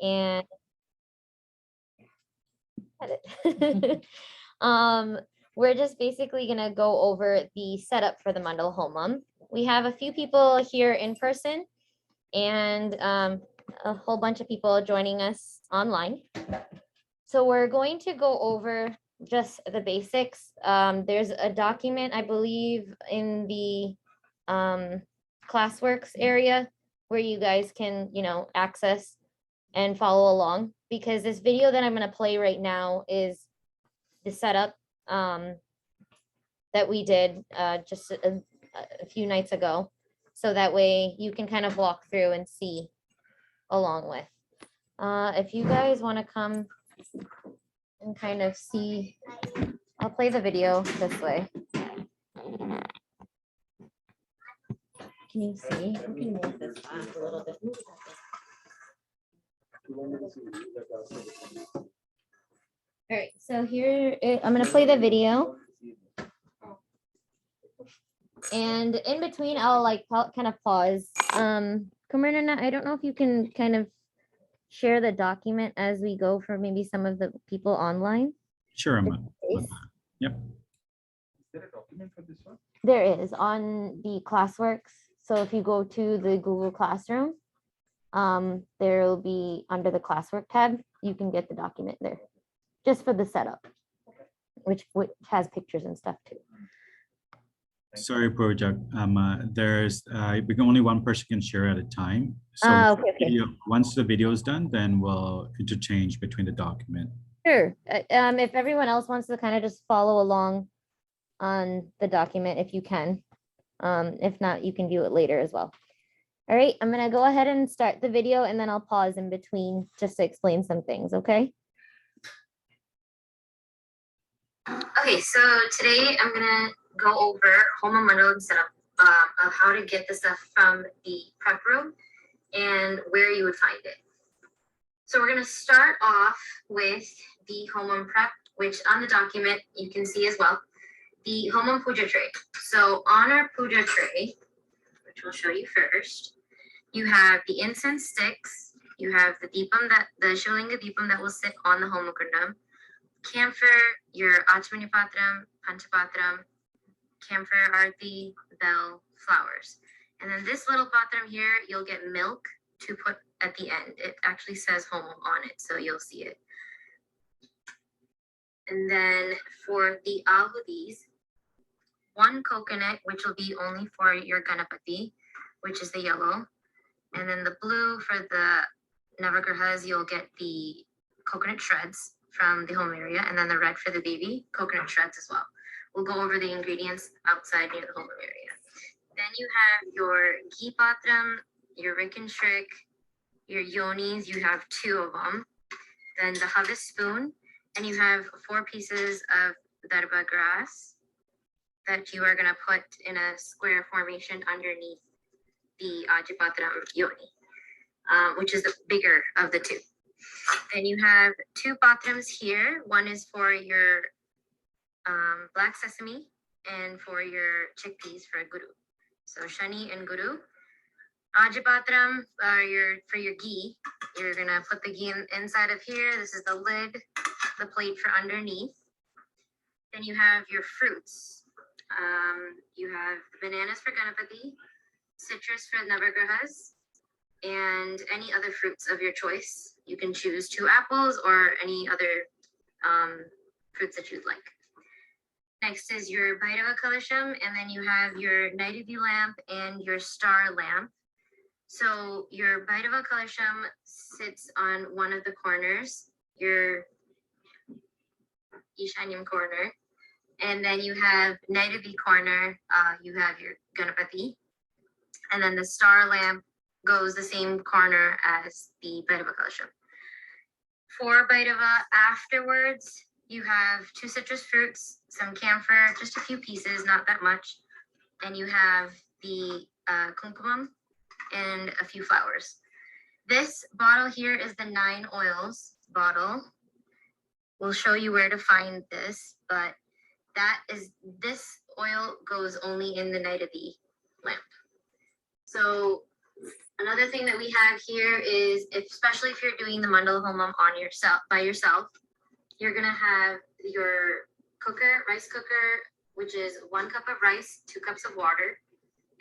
and we're just basically gonna go over the setup for the Mandala Homam. We have a few people here in person and a whole bunch of people joining us online. So we're going to go over just the basics. There's a document, I believe, in the classworks area where you guys can, access and follow along, because this video that I'm going to play right now is the setup that we did just a few nights ago. So that way you can kind of walk through and see along with. If you guys want to come and kind of see, I'll play the video this way. Can you see? We can move this back a little bit. All right, so here, I'm going to play the video. And in between, I'll kind of pause. Kamarna, I don't know if you can kind of share the document as we go for maybe some of the people online. Sure, Amma. Yep. Is there a document for this one? There is on the classworks. So if you go to the Google Classroom, there will be under the classwork tab, you can get the document there just for the setup, which has pictures and stuff too. Sorry, Project. There's only one person can share at a time. So Okay. Once the video is done, then we'll interchange between the document. Sure. If everyone else wants to kind of just follow along on the document, if you can. If not, you can do it later as well. All right, I'm gonna go ahead and start the video and then I'll pause in between just to explain some things, okay? Okay, so today I'm gonna go over Homam Mandala setup of how to get the stuff from the prep room and where you would find it. So we're gonna start off with the Homam prep, which on the document you can see as well, the Homam puja tray. So on our puja tray, which we'll show you first, you have the incense sticks, you have the deepam, the Shivalinga deepam that will sit on the Homakundam, camphor, your Achmani patram, panchapatram, camphor, arti, bell, flowers. And then this little patram here, you'll get milk to put at the end. It actually says Homam on it, so you'll see it. And then for the ahutis, one coconut, which will be only for your Ganapati, which is the yellow. And then the blue for the Navagrahas, you'll get the coconut shreds from the home area. And then the red for the baby, coconut shreds as well. We'll go over the ingredients outside near the home area. Then you have your ghee patram, your rikin shrik, your yonis, you have 2 of them. Then the havis spoon, and you have 4 pieces of Dharma grass that you are going to put in a square formation underneath the Ajipatram yoni, which is the bigger of the 2. Then you have 2 patrams here. One is for your black sesame and for your chickpeas for guru. So Shani and Guru. Ajipatram for your ghee. You're going to put the ghee inside of here. This is the lid, the plate for underneath. Then you have your fruits. You have bananas for Ganapati, citrus for Navagrahas, and any other fruits of your choice. You can choose 2 apples or any other fruits that you'd like. Next is your Bhairava Kalasham, and then you have your Nairubi lamp and your star lamp. So your Bhairava Kalasham sits on one of the corners, your Ishanyam corner. And then you have Nairubi corner, you have your Ganapati. And then the star lamp goes the same corner as the Bhairava Kalasham. For Bhairava, afterwards, you have 2 citrus fruits, some camphor, just a few pieces, not that much. And you have the kumkumam and a few flowers. This bottle here is the 9 oils bottle. We'll show you where to find this, but this oil goes only in the Nairubi lamp. So Another thing that we have here is, especially if you're doing the Mandala Homam on yourself, by yourself, you're gonna have your cooker, rice cooker, which is 1 cup of rice, 2 cups of water.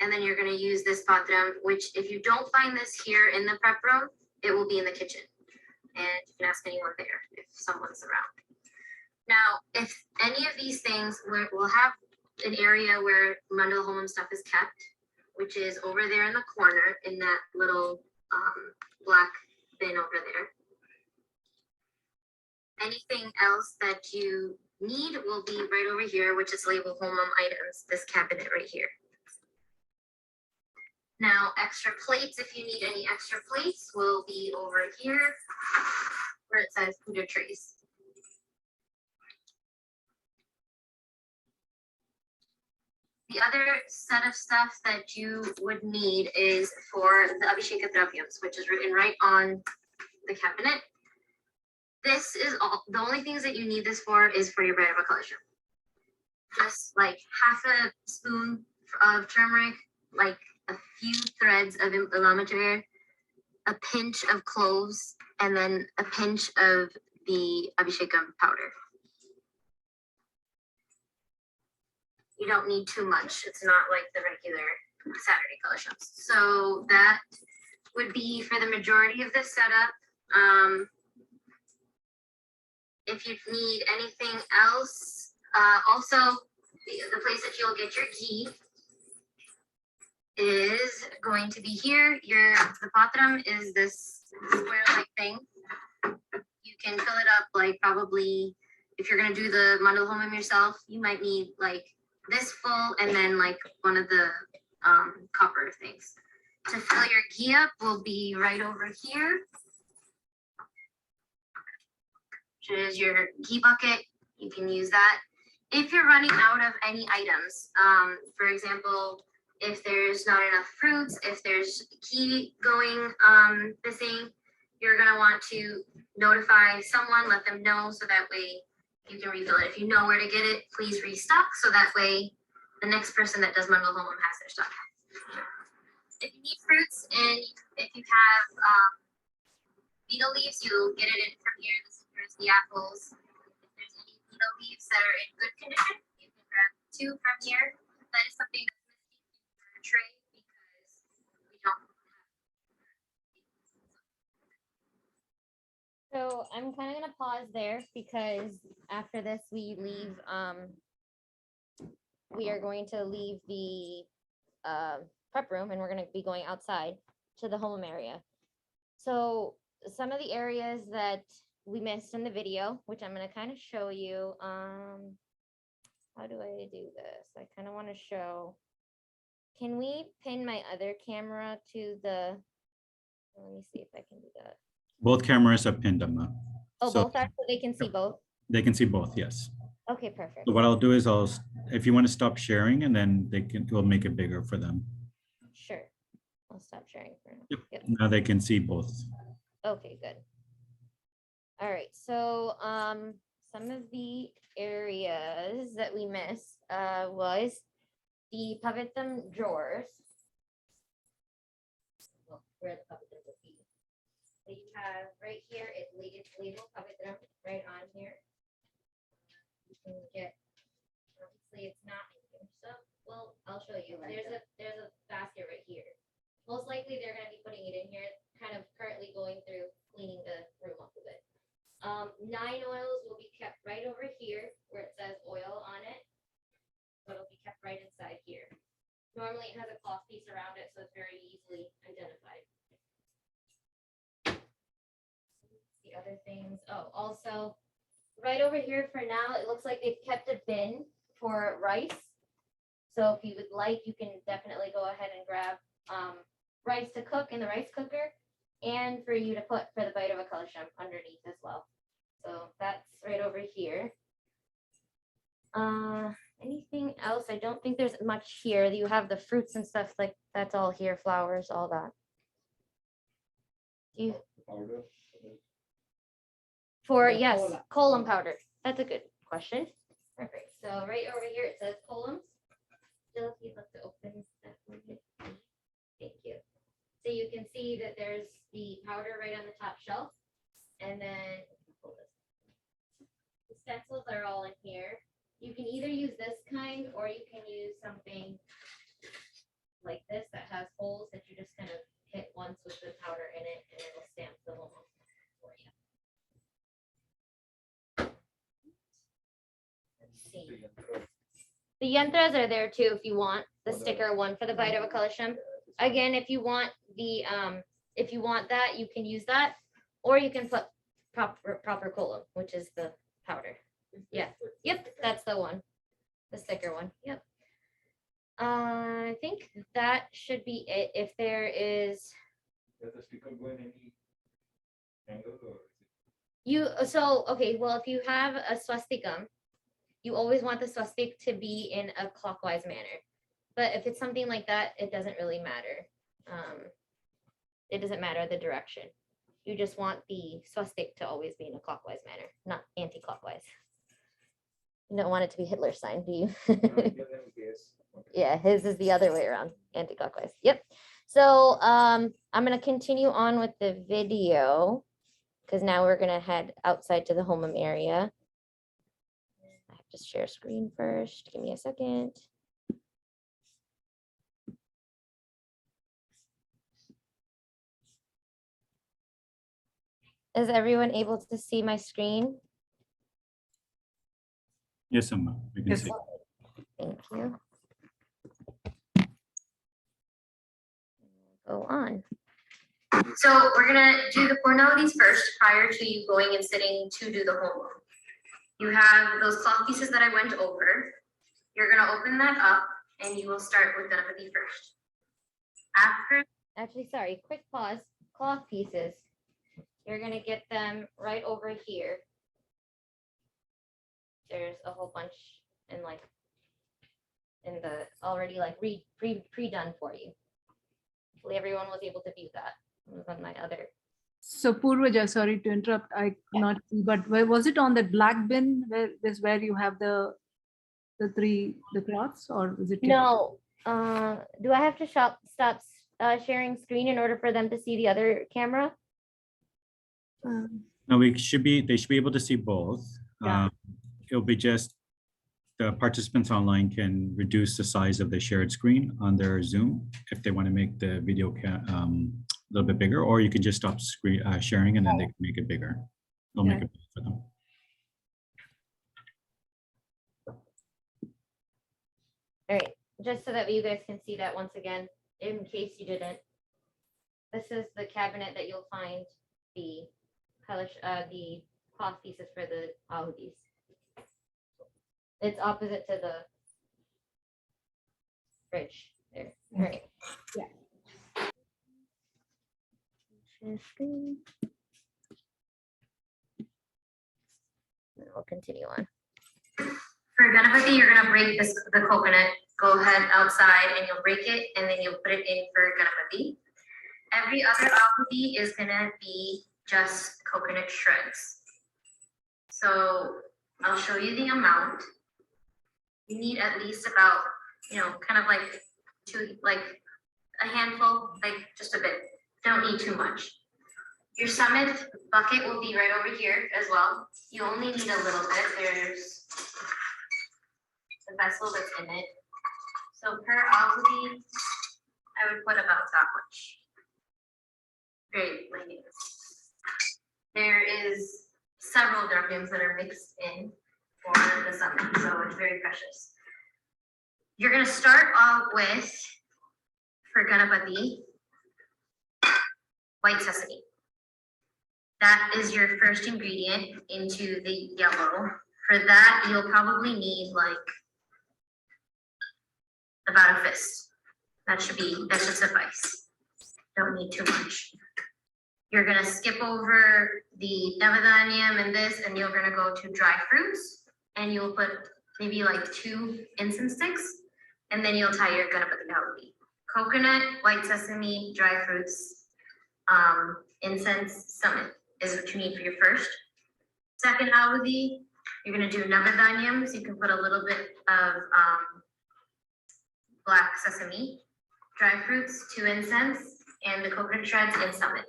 And then you're gonna use this patram, which if you don't find this here in the prep room, it will be in the kitchen. And you can ask anyone there if someone's around. Now, if any of these things, we'll have an area where Mandala Homam stuff is kept, which is over there in the corner in that little black bin over there. Anything else that you need will be right over here, which is labeled Homam items, this cabinet right here. Now, extra plates, if you need any extra plates, will be over here where it says puja trays. The other set of stuff that you would need is for the Abhisheka Dravyams, which is written right on the cabinet. This is all, the only things that you need this for is for your Bhairava Kalasham. Just like half a spoon of turmeric, like a few threads of Ilamachar, a pinch of cloves, and then a pinch of the Abhishekam powder. You don't need too much. It's not like the regular Saturday Kalashams. So that would be for the majority of this setup. If you need anything else, also the place that you'll get your ghee is going to be here. The patram is this square-like thing. You can fill it up like probably, if you're gonna do the Mandala Homam yourself, you might need like this full and then like one of the copper things. To fill your ghee up will be right over here, which is your ghee bucket. You can use that. If you're running out of any items, for example, if there's not enough fruits, if there's ghee going missing, you're gonna want to notify someone, let them know, so that way you can refill it. If you know where to get it, please restock, so that way the next person that does Mandala Homam has their stuff. If you need fruits and if you have betel leaves, you'll get it in from here. The citrus, the apples. If there's any betel leaves that are in good condition, you can grab 2 from here. That is something that's missing in your tray because we don't have. So I'm kind of gonna pause there because after this we are going to leave the prep room and we're gonna be going outside to the home area. So some of the areas that we missed in the video, which I'm gonna kind of show you. How do I do this? I kind of want to show. Can we pin my other camera to the? Let me see if I can do that. Both cameras are pinned, Amma. Oh, So both are, so they can see both? they can see both, yes. Okay, perfect. So what I'll do is if you want to stop sharing, and then we'll make it bigger for them. Sure. I'll stop sharing for now. Yep. Yep. Now they can see both. Okay, good. All right, so some of the areas that we missed was the Pavitam drawers. Well, where the Pavitam would be. So you have right here, it's labeled Pavitam right on here. You can get, obviously it's not in here, so, well, I'll show you. There's a basket right here. Most likely they're gonna be putting it in here, kind of currently going through cleaning the room up a bit. 9 oils will be kept right over here where it says oil on it. So it'll be kept right inside here. Normally it has a cloth piece around it, so it's very easily identified. The other things, oh, also right over here for now, it looks like they've kept a bin for rice. So if you would like, you can definitely go ahead and grab rice to cook in the rice cooker, and for you to put for the bite of a kalasham underneath as well. So that's right over here. Anything else? I don't think there's much here. You have the fruits and stuff, like that's all here, flowers, all that. Do you for yes, column powder. That's a good question. Perfect. So right over here it says columns. Still, if you'd like to open that one. Thank you. So you can see that there's the powder right on the top shelf. And then the stencils are all in here. You can either use this kind or you can use something like this that has holes that you just kind of hit once with the powder in it and it'll stamp the Homam for you. Let's see. The yantras are there too if you want the sticker one for the Bhairava Kalasham. Again, if you want that, you can use that, or you can put proper kolam, which is the powder. Yeah. Yep, that's the one. The sticker one. Yep. I think that should be it. If there is Does the sticker go in any angle or? okay, well, if you have a swastikam, you always want the swastik to be in a clockwise manner. But if it's something like that, it doesn't really matter. It doesn't matter the direction. You just want the swastik to always be in a clockwise manner, not anti-clockwise. You don't want it to be Hitler's sign, do you? Yeah, his is the other way around, anti-clockwise. Yep. So I'm going to continue on with the video because now we're going to head outside to the Homam area. I have to share screen first. Give me a second. Is everyone able to see my screen? Yes, Amma, we can Yes. see. Thank you. Go on. So we're gonna do the formalities first prior to you going and sitting to do the Homam. You have those cloth pieces that I went over. You're gonna open that up and you will start with Ganapati first. After, Actually, sorry, quick pause. Cloth pieces. You're gonna get them right over here. There's a whole bunch in the already like pre-done for you. Hopefully everyone was able to view that. It was on my other. So Purvaja, sorry to interrupt, I could not see, but where was it on that black bin where you have the cloths, or is it? No, do I have to stop sharing screen in order for them to see the other camera? No, they should be able to see both. Yeah. It'll be just the participants online can reduce the size of the shared screen on their Zoom if they want to make the video a little bit bigger, or you can just stop screen sharing and then they can make it bigger. They'll make it bigger for them. All right, just so that you guys can see that once again, in case you didn't. This is the cabinet that you'll find the cloth pieces for the ahutis. It's opposite to the fridge there. All right. Yeah. Share screen. And we'll continue on. for Ganapati, you're gonna break the coconut. Go ahead outside and you'll break it and then you'll put it in for Ganapati. Every other ahuti is gonna be just coconut shreds. So I'll show you the amount. You need at least about, kind of like a handful, like just a bit. Don't need too much. Your summit bucket will be right over here as well. You only need a little bit. There's the vessel that's in it. So per ahuti, I would put about that much. Great, ladies. There is several dravyams that are mixed in for the summit, so it's very precious. You're gonna start off with, for Ganapati, white sesame. That is your first ingredient into the yellow. For that, you'll probably need like about a fist. That should suffice. Don't need too much. You're gonna skip over the navadanyam and this, and you're gonna go to dry fruits, and you'll put maybe like 2 incense sticks, and then you'll tie your Ganapati ahuti. Coconut, white sesame, dry fruits, incense, summit is what you need for your first. Second ahuti, you're gonna do navadanyams. You can put a little bit of black sesame, dry fruits, 2 incense, and the coconut shreds in summit.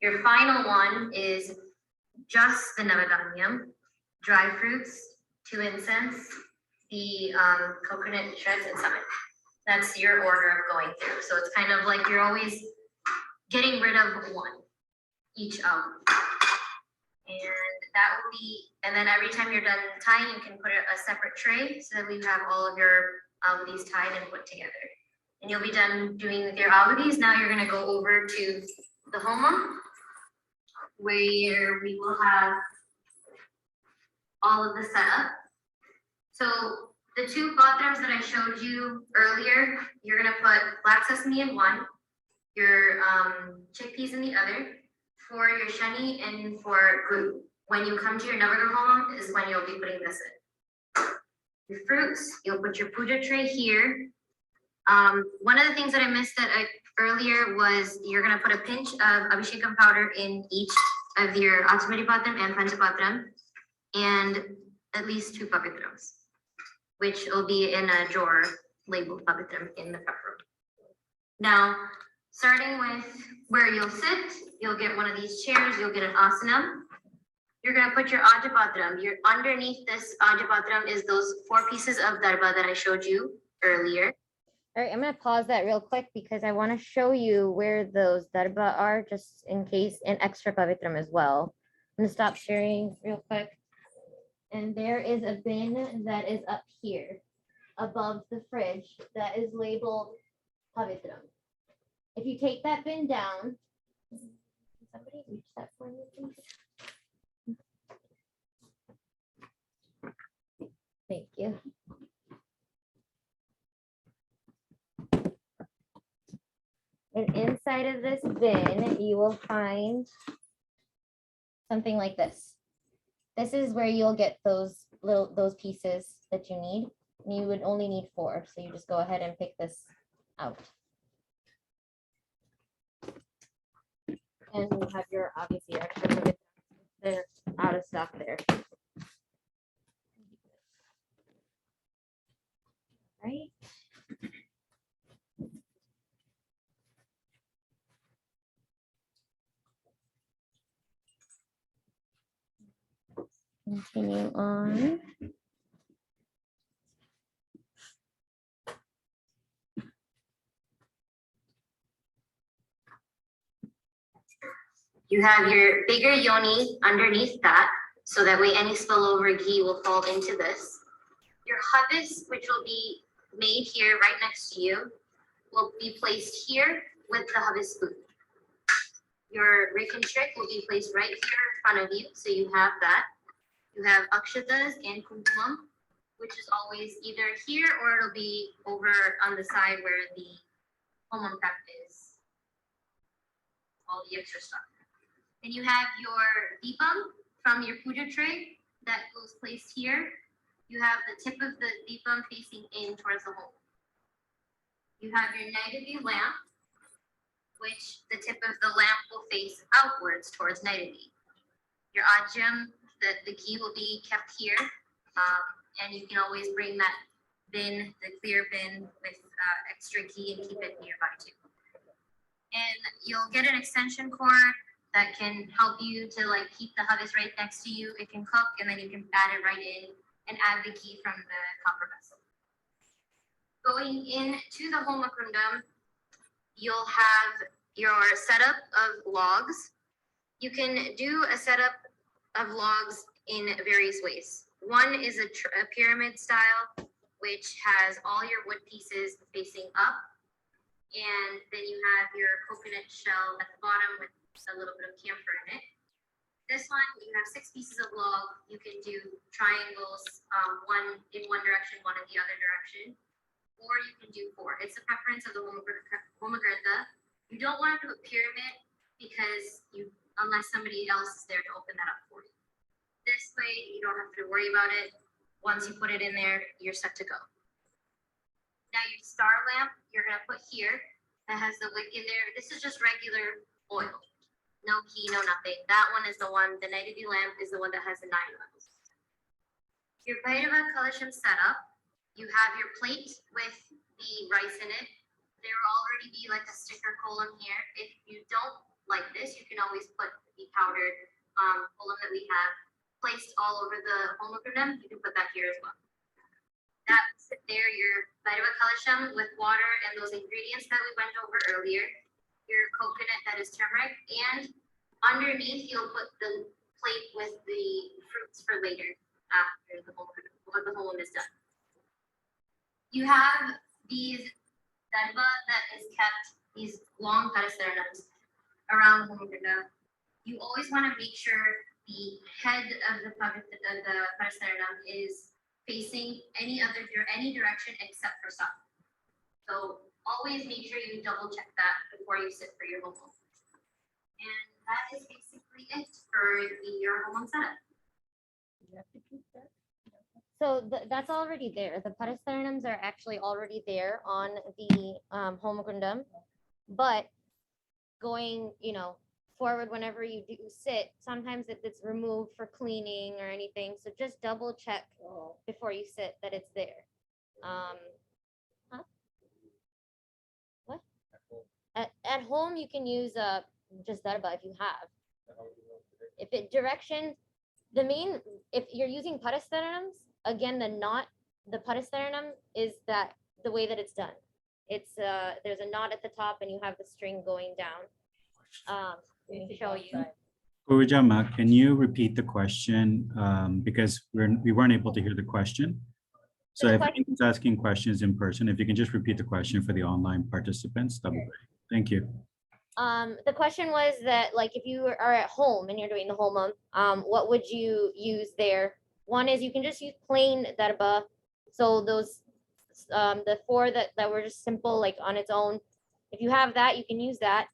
Your final one is just the navadanyam, dry fruits, 2 incense, the coconut shreds and summit. That's your order of going through. So it's kind of like you're always getting rid of one each album. And that will be, and then every time you're done tying, you can put a separate tray so that we have all of your these tied and put together. And you'll be done doing with your ahutis. Now you're going to go over to the Homam, where we will have all of the setup. So the 2 patrams that I showed you earlier, you're going to put black sesame in one, your chickpeas in the other, for your shani and for glue. When you come to your Navagraha Homam is when you'll be putting this in. Your fruits, you'll put your puja tray here. One of the things that I missed earlier was you're going to put a pinch of abhishekam powder in each of your Atmadi Patram and Panchapatram, and at least 2 pavitrams, which will be in a drawer labeled pavitram in the prep room. Now, starting with where you'll sit, you'll get one of these chairs, you'll get an asanam. You're going to put your Ajapatram. Underneath this Ajapatram is those 4 pieces of darba that I showed you earlier. All right, I'm gonna pause that real quick because I want to show you where those darba are, just in case, and extra pavitram as well. I'm gonna stop sharing real quick. And there is a bin that is up here above the fridge that is labeled pavitram. If you take that bin down, can somebody reach that for me, please? Thank you. And inside of this bin, you will find something like this. This is where you'll get those pieces that you need. And you would only need 4. So you just go ahead and pick this out. And you have your, obviously, extra. They're out of stock there. Right. Continue on. You have your bigger yoni underneath that, so that way any spillover ghee will fall into this. Your havis, which will be made here right next to you, will be placed here with the havis spoon. Your rikin trick will be placed right here in front of you, so you have that. You have akshatas and kumkumam, which is always either here or it'll be over on the side where the homam prep is. All the extra stuff. Then you have your deepam from your puja tray that goes placed here. You have the tip of the deepam facing in towards the home. You have your Naidevi lamp, which the tip of the lamp will face outwards towards Naidevi. Your ajam, the ghee will be kept here, and you can always bring that bin, the clear bin with extra ghee, and keep it nearby too. And you'll get an extension cord that can help you to like keep the havis right next to you. It can cook, and then you can add it right in and add the ghee from the copper vessel. Going into the homakundam, you'll have your setup of logs. You can do a setup of logs in various ways. One is a pyramid style, which has all your wood pieces facing up. And then you have your coconut shell at the bottom with a little bit of camphor in it. This one, you have 6 pieces of log. You can do triangles, one in one direction, one in the other direction. Or you can do 4. It's the preference of the Homagritha. You don't want to do a pyramid because unless somebody else is there to open that up for you. This way, you don't have to worry about it. Once you put it in there, you're set to go. Now your star lamp, you're gonna put here, that has the wick in there. This is just regular oil. No ghee, no nothing. That one is the one, the Naidevi lamp is the one that has the 9 oils. Your Bhairava Kalasham setup, you have your plate with the rice in it. there will already be like a sticker column here. If you don't like this, you can always put the powdered column that we have placed all over the Homam. You can put that here as well. That will sit there, your Vairava Kalasham with water and those ingredients that we went over earlier, your coconut that is turmeric, and underneath you'll put the plate with the fruits for later after the Homam is done. You have these Dharma that is kept, these long parisaranams around the Homam. You always want to make sure the head of the parisaranam is facing any direction except for south. So always make sure you double check that before you sit for your Homam. And that is basically it for your Homam setup. So that's already there. The Parisaranams are actually already there on the Homagundam, but going, forward whenever you do sit, sometimes if it's removed for cleaning or anything, so just double check before you sit that it's there. What? At home you can use just Dharma if you have. If it directions, if you're using Parisaranams, again, the Parisaranam is that the way that it's done. It's there's a knot at the top and you have the string going down. Let me show you. Purujama, can you repeat the question? Because we weren't able to hear the question. So if anyone's asking questions in person, if you can just repeat the question for the online participants, that would be great. Thank you. The question was that, like, if you are at home and you're doing the Homam, what would you use there? One is you can just use plain Dharma. So those, the four that were just simple, like on its own. If you have that, you can use that.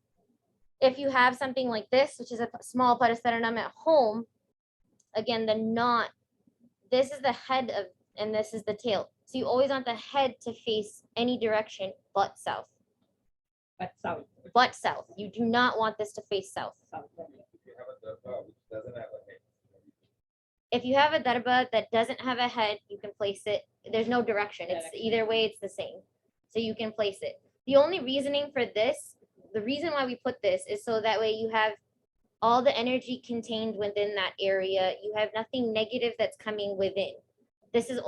If you have something like this, which is a small Parisaranam at home, again, the knot, this is the head of, and this is the tail. So you always want the head to face any direction but south. But south. But south. You do not want this to face south. If you have a Dharma that doesn't have a head, you can place it. There's no direction. It's either way, it's the same. So you can place it. The only reasoning for this, the reason why we put this is so that way you have all the energy contained within that area. You have nothing negative that's coming within. This is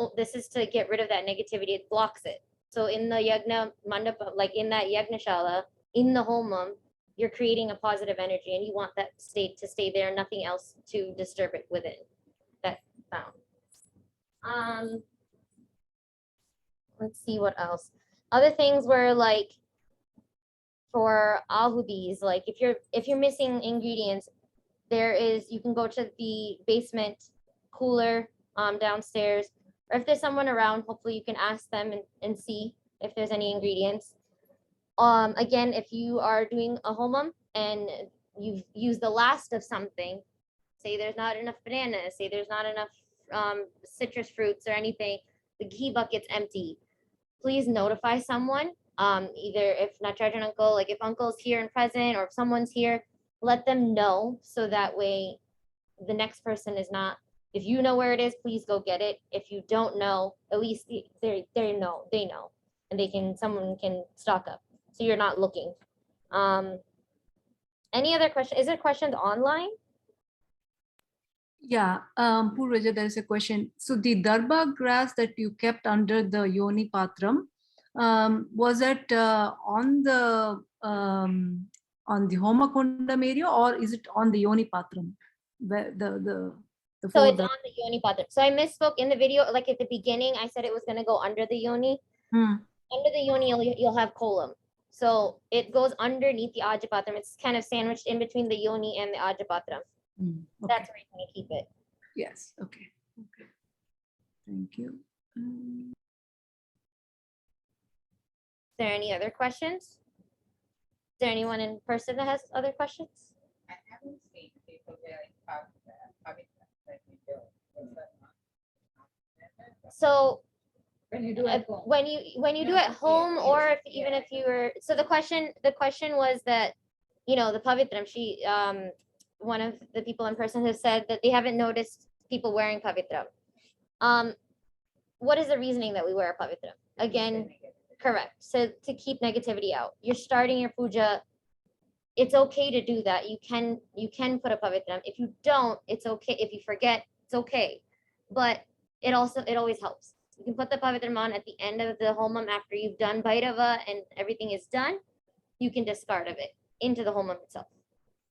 to get rid of that negativity. It blocks it. So in the yagna mandapa, like in that yagnashala, in the Homam, you're creating a positive energy and you want that state to stay there, nothing else to disturb it within that found. Let's see what else. Other things were like for ahudis, like if you're missing ingredients, you can go to the basement cooler downstairs, or if there's someone around, hopefully you can ask them and see if there's any ingredients. Again, if you are doing a Homam and you've used the last of something, say there's not enough bananas, say there's not enough citrus fruits or anything, the ghee bucket's empty. Please notify someone, either if Nacharjan uncle, like if uncle's here and present, or if someone's here, let them know so that way the next person is not, if you know where it is, please go get it. If you don't know, at least they know, and someone can stock up. So you're not looking. Any other question? Is there questions online? Yeah, Purvaja, there is a question. So the Dharma grass that you kept under the Yoni Patram, was it on the Homakundam area, or is it on the Yoni Patram? So it's on the Yoni Patram. So I misspoke in the video, like at the beginning, I said it was going to go under the Yoni. Under the Yoni, you'll have kolam. So it goes underneath the Ajapatram. It's kind of sandwiched in between the Yoni and the Ajapatram. Okay. That's where you can keep it. Yes. Okay. Okay. Thank you. Is there any other questions? Is there anyone in person that has other questions? I haven't seen people wearing public like we do. So When you do it, when you do at home, or even if you were, so the question was that, the Pavitram, she one of the people in person has said that they haven't noticed people wearing Pavitram. What is the reasoning that we wear a Pavitram? Again, Correct. So to keep negativity out, you're starting your puja. It's okay to do that. You can put a pavitram. If you don't, it's okay. If you forget, it's okay. But it always helps. You can put the pavitram on at the end of the homam after you've done Bhairava and everything is done. You can discard of it into the homam itself.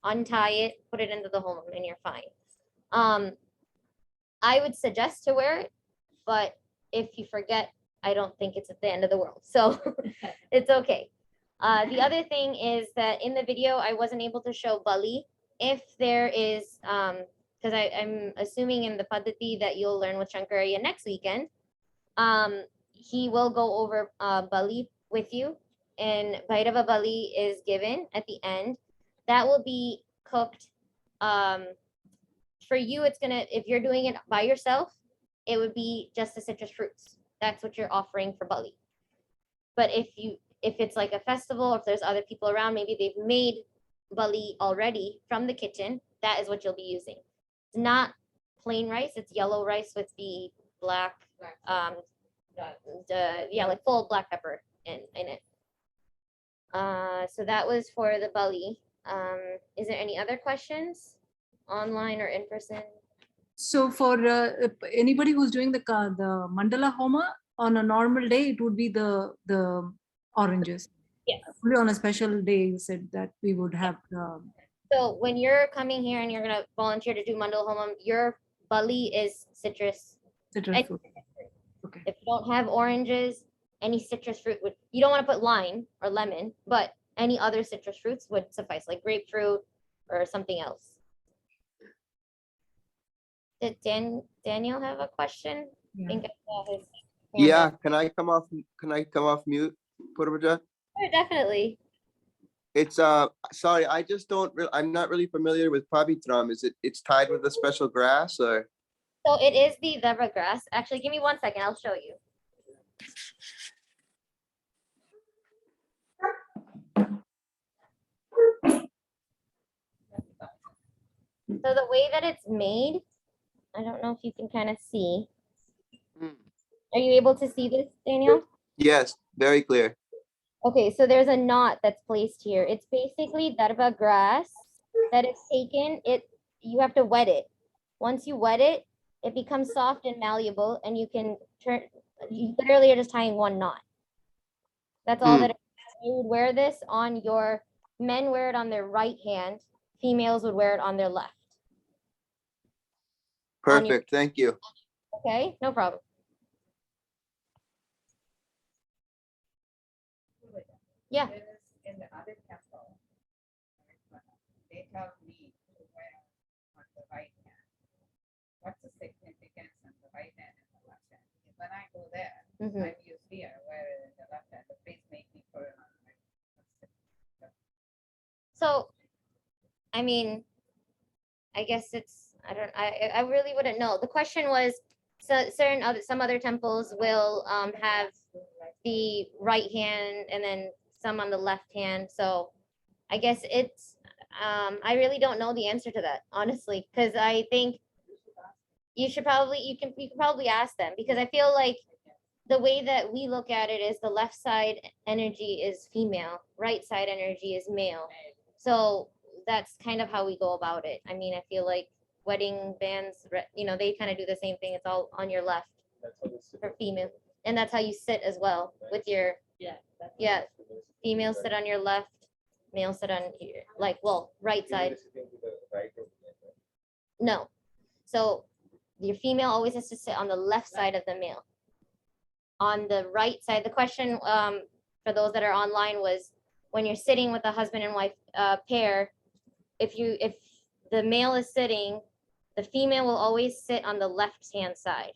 Untie it, put it into the homam, and you're fine. I would suggest to wear it, but if you forget, I don't think it's at the end of the world. So it's okay. The other thing is that in the video, I wasn't able to show Bali. If there is, because I'm assuming in the Paddhati that you'll learn with Shankaraya next weekend, he will go over Bali with you, and Bhairava Bali is given at the end. That will be cooked. For you, it's gonna, if you're doing it by yourself, it would be just the citrus fruits. That's what you're offering for Bali. But if it's like a festival, if there's other people around, maybe they've made Bali already from the kitchen, that is what you'll be using. It's not plain rice, it's yellow rice with the black, like full black pepper in it. So that was for the Bali. Is there any other questions, online or in person? So for anybody who's doing the Mandala Homa, on a normal day, it would be the oranges. Yes. Only on a special day, you said that we would have. So when you're coming here and you're gonna volunteer to do Mandala Homam, your Bali is citrus. Citrus fruit. Okay. If you don't have oranges, any citrus fruit would, you don't want to put lime or lemon, but any other citrus fruits would suffice, like grapefruit or something else. Did Daniel have a question? Yeah. I think I saw his hand Yeah, up. can I come off mute, Purvaja? Sure, definitely. It's sorry, I just I'm not really familiar with Pavitram. It's tied with a special grass or? So it is the zebra grass. Actually, give me 1 second. I'll show you. So the way that it's made, I don't know if you can kind of see. Are you able to see this, Daniel? Yes, very clear. Okay, so there's a knot that's placed here. It's basically Dharma grass that is taken. You have to wet it. Once you wet it, it becomes soft and malleable, and you can turn. You literally are just tying one knot. That's all that it is. You would wear this on your men wear it on their right hand. Females would wear it on their left. On your- Perfect, thank you. Okay, no problem. Yeah. In the other temple, they tell me to wear on the right hand. What's the significance on the right hand and the left hand? Because when I go there, Mhm. I'm usually I wear it in the left hand. The priest make me put it on the right. So, I mean, I guess I really wouldn't know. The question was, so some other temples will have the right hand and then some on the left hand. So I guess I really don't know the answer to that, honestly, because I think you can probably ask them, because I feel like the way that we look at it is the left side energy is female, right side energy is male. So that's kind of how we go about it. I mean, I feel like wedding bands, they kind of do the same thing. It's all on your left for female. And that's how you sit as well with your, yeah, female sit on your left, male sit on your, right side. No. So your female always has to sit on the left side of the male. On the right side, the question for those that are online was, when you're sitting with a husband and wife pair, if the male is sitting, the female will always sit on the left hand side.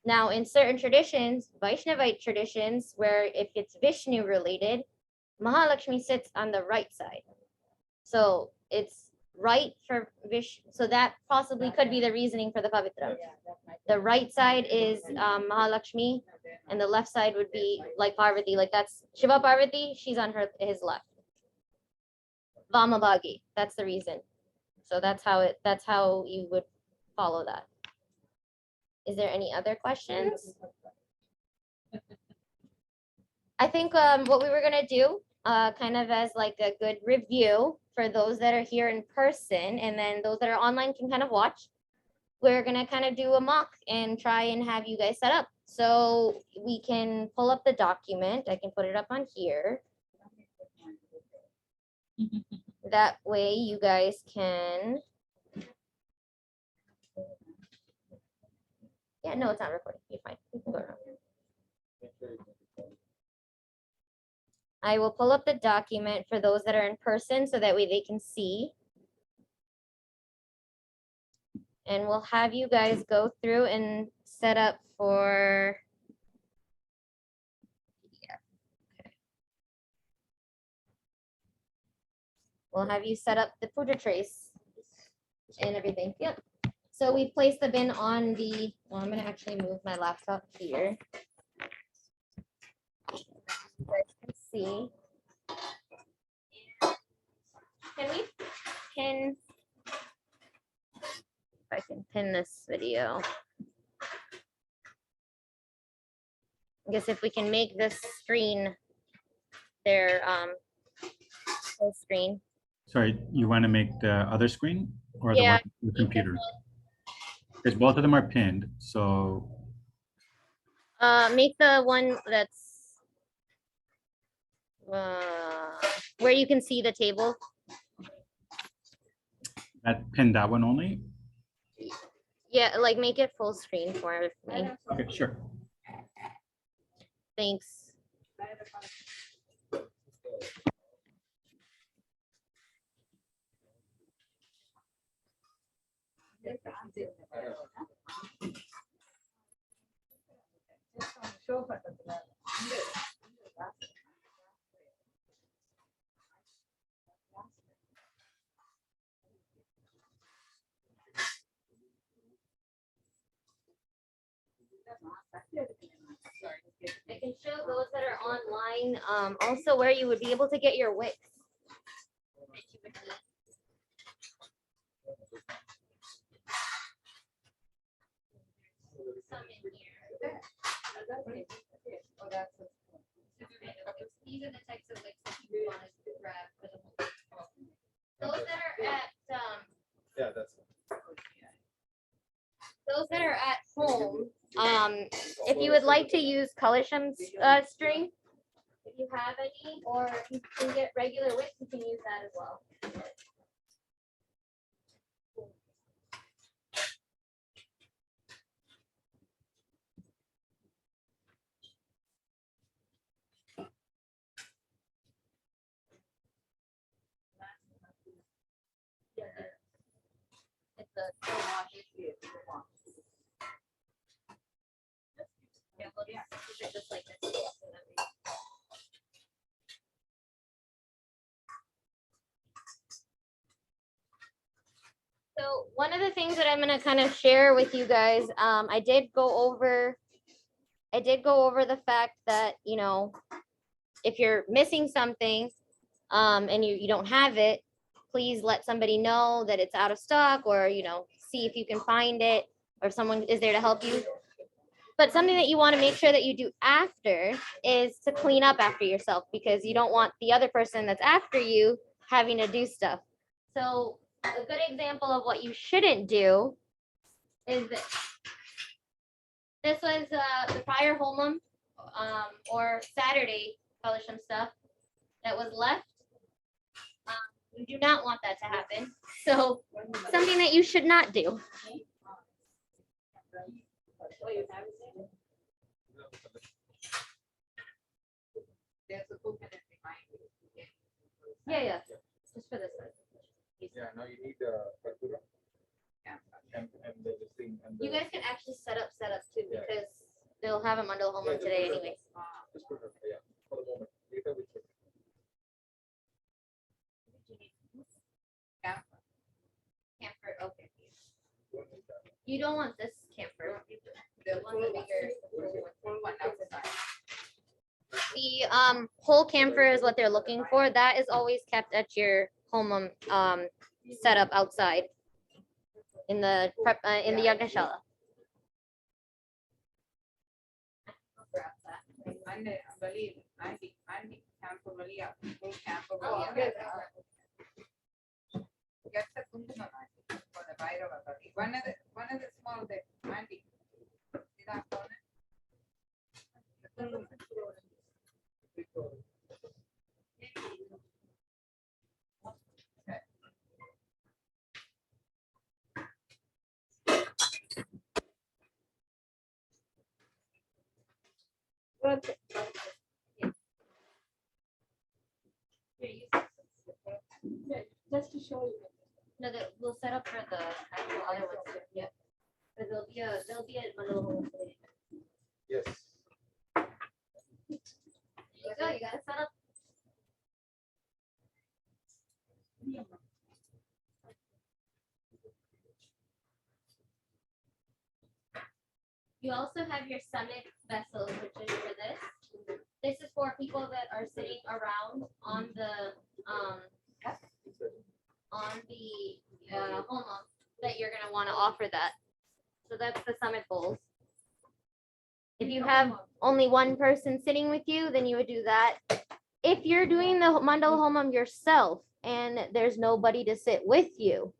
Now, in certain traditions, Vaishnavite traditions, where if it's Vishnu related, Mahalakshmi sits on the right side. So it's right for Vishnu. So that possibly could be the reasoning for the Pavitra. The right side is Mahalakshmi, and the left side would be like Parvati. Like that's Shiva Parvati, she's on his left. Vamabhagi, that's the reason. So that's how you would follow that. Is there any other questions? I think what we were gonna do, kind of as like a good review for those that are here in person, and then those that are online can kind of watch. We're gonna kind of do a mock and try and have you guys set up. So we can pull up the document. I can put it up on here. That way you guys can. Yeah, no, it's not recording. You're fine. You can go around. I will pull up the document for those that are in person so that way they can see. And we'll have you guys go through and set up for. Yeah. Okay. We'll have you set up the puja trays and everything. Yep. So we placed the bin on the, well, I'm gonna actually move my laptop here. You guys can see. Can we pin? If I can pin this video. I guess if we can make this screen their full screen. Sorry, you want to make the other screen or the Yeah, one on the computer? Because both of them are pinned, so Make the one that's where you can see the table. that pin that one only? Yeah, like make it full screen for me. Okay, sure. Thanks. I can show those that are online also where you would be able to get your wicks. Some in here. These are the types of wicks that you want us to grab for the whole. Those that are at Yeah, that's. those that are at home, if you would like to use Kalisham string, if you have any, or if you can get regular wicks, you can use that as well. It's a slow wash. Yeah, well, keep it just like this. So one of the things that I'm gonna kind of share with you guys, I did go over the fact that, you know, if you're missing something, and you don't have it, please let somebody know that it's out of stock, or, you know, see if you can find it, or someone is there to help you. But something that you want to make sure that you do after is to clean up after yourself, because you don't want the other person that's after you having to do stuff. So a good example of what you shouldn't do is this. This was the prior Homam or Saturday Kalisham stuff that was left. You do not want that to happen. So something that you should not do. Yeah. Just for this one. Yeah, now you need Karpura. And the thing. And You the- guys can actually set up too, Yeah. because they'll have them under the Homam today anyways. Just put it, yeah, for the moment. Later we check. Camphor, okay. You don't want this camphor. The one the bigger. The whole camphor is what they're looking for. That is always kept at your Homam setup outside in the prep in the Yagnashala. Andy, campo Maria, full campo Oh, Maria. yeah. Get the kunduma for the Bhairava Bali. One of the small bit, Andy. See that one? The kunduma. Okay. Just to show you. No, we'll set up for the actual other ones. Yeah. But there'll be a Mandala Home today. Yes. There you go. You got it set up. You also have your summit vessels, which is for this. This is for people that are sitting around on the Homam that you're gonna want to offer that. So that's the summit bowls. If you have only one person sitting with you, then you would do that. If you're doing the Mandala Homam yourself and there's nobody to sit with you,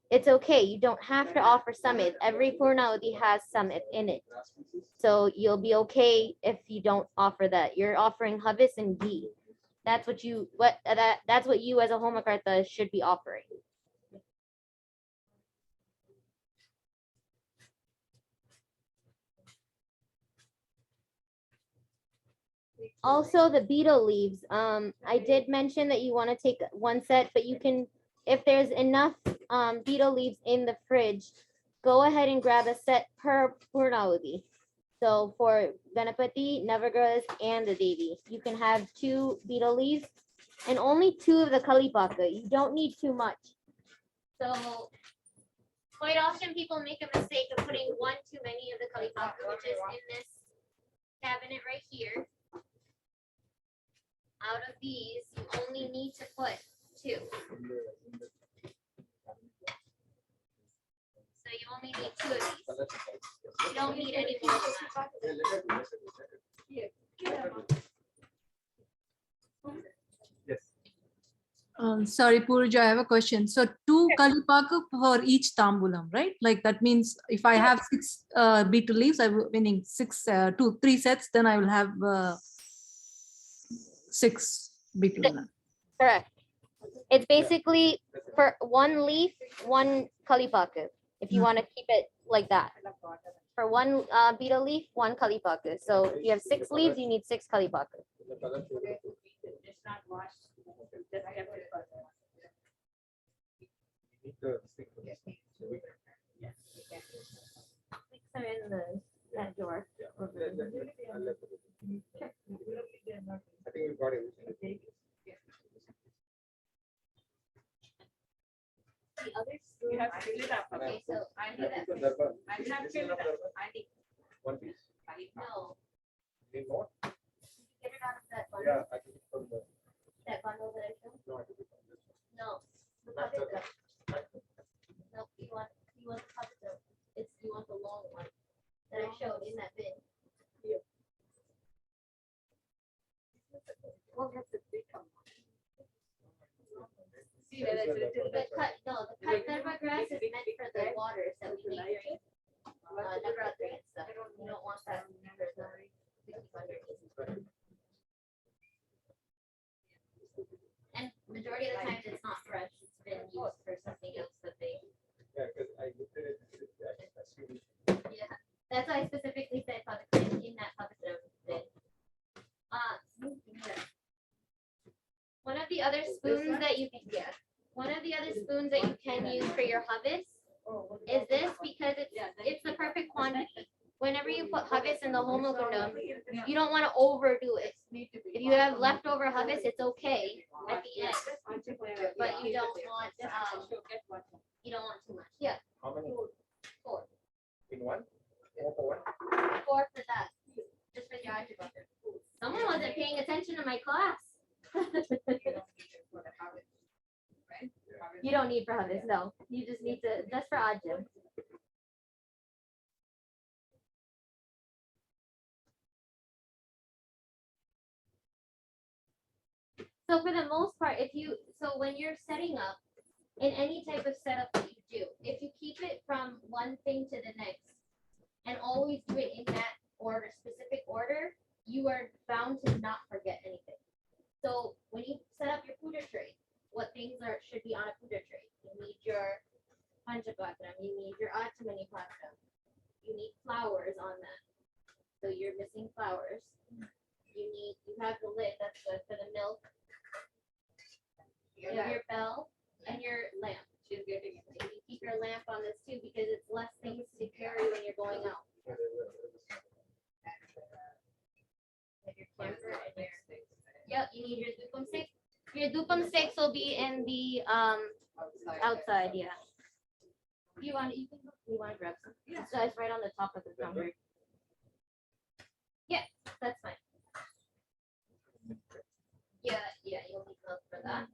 it's okay. You don't have to offer summit. Every Purnavati has summit in it. So you'll be okay if you don't offer that. You're offering havis and ghee. That's what you as a homakarta should be offering. Also the betel leaves. I did mention that you want to take one set, but you can, if there's enough betel leaves in the fridge, go ahead and grab a set per Purnavati. So for Ganapati, Navagraha, and the Devi, you can have 2 betel leaves and only 2 of the Kalipaka. You don't need too much. So quite often people make a mistake of putting one too many of the Kalipaka, which is in this cabinet right here. Out of these, you only need to put 2. So you only need 2 of these. You don't need any more than that. Yes. Sorry, Purja, I have a question. So 2 kalipaka for each tambulam, right? Like that means if I have 6 betel leaves, meaning 3 sets, then I will have 6 betel leaves. Correct. It's basically for 1 leaf, 1 kalipaka. If you want to keep it like that. For 1 betel leaf, 1 kalipaka. So if you have 6 leaves, you need 6 kalipaka. It's not washed. Just kept it. You need the stick. Yes. Six are in that drawer. I'll let it. I think we've got everything. The other You have to fill it up. Okay, so I need that. Dharma. I have filled it up. I need. One piece. no, Need more? get it out of that bundle. Yeah, I took it from the. That bundle that I showed. No, I took it from this one. No. the Not puppet the- drum. No, you want the puppet drum. You want the long one that I showed in that bin. Well, that's a big one. See whether it's a little The bit. cut Dharma grass is meant for the waters that we make drink. Navratri and stuff. You don't want that for the 600. And majority of the times it's not fresh. It's been used for something else that they. Yeah, because I looked at it, I assumed. Yeah, that's why I specifically said puppet in that puppet drum bin. One of the other spoons that you can use for your havis is this because it's the perfect quantity. Whenever you put havis in the homogundam, you don't want to overdo it. If you have leftover havis, it's okay at the end, but you don't want too much. Yeah, How many? 4. In one? 4 for one? 4 for that. Just for the algebra. Someone wasn't paying attention to my class. You don't need for havis, no. You just need to just for algebra. So for the most part, so when you're setting up, in any type of setup that you do, if you keep it from one thing to the next and always do it in that order, specific order, you are bound to not forget anything. So when you set up your puja tray, what things should be on a puja tray? You need your panchapatram, you need your achamani patram, you need flowers on that. So you're missing flowers. You have the lid, that's good for the milk. You have your bell and your lamp. She's getting it. You can keep your lamp on this too because it's less things to carry when you're going out. Have your camper and your yep, you need your dupam sticks. Your dupam sticks will be in the outside, yeah. If you want to grab some. Yeah. So it's right on the top of the drum. Yeah, that's fine. Yeah, you'll need milk for that.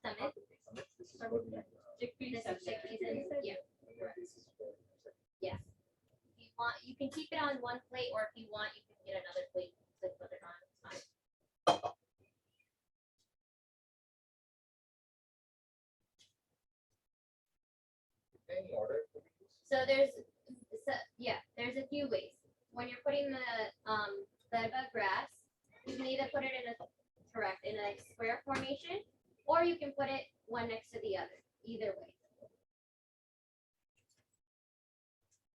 Summit. Chickpeas and yeah. Yes. If you want, you can keep it on one plate, or if you want, you can get another plate to put it on. It's fine. So there's a few ways. When you're putting the grass, you can either put it in a square formation, or you can put it one next to the other. Either way.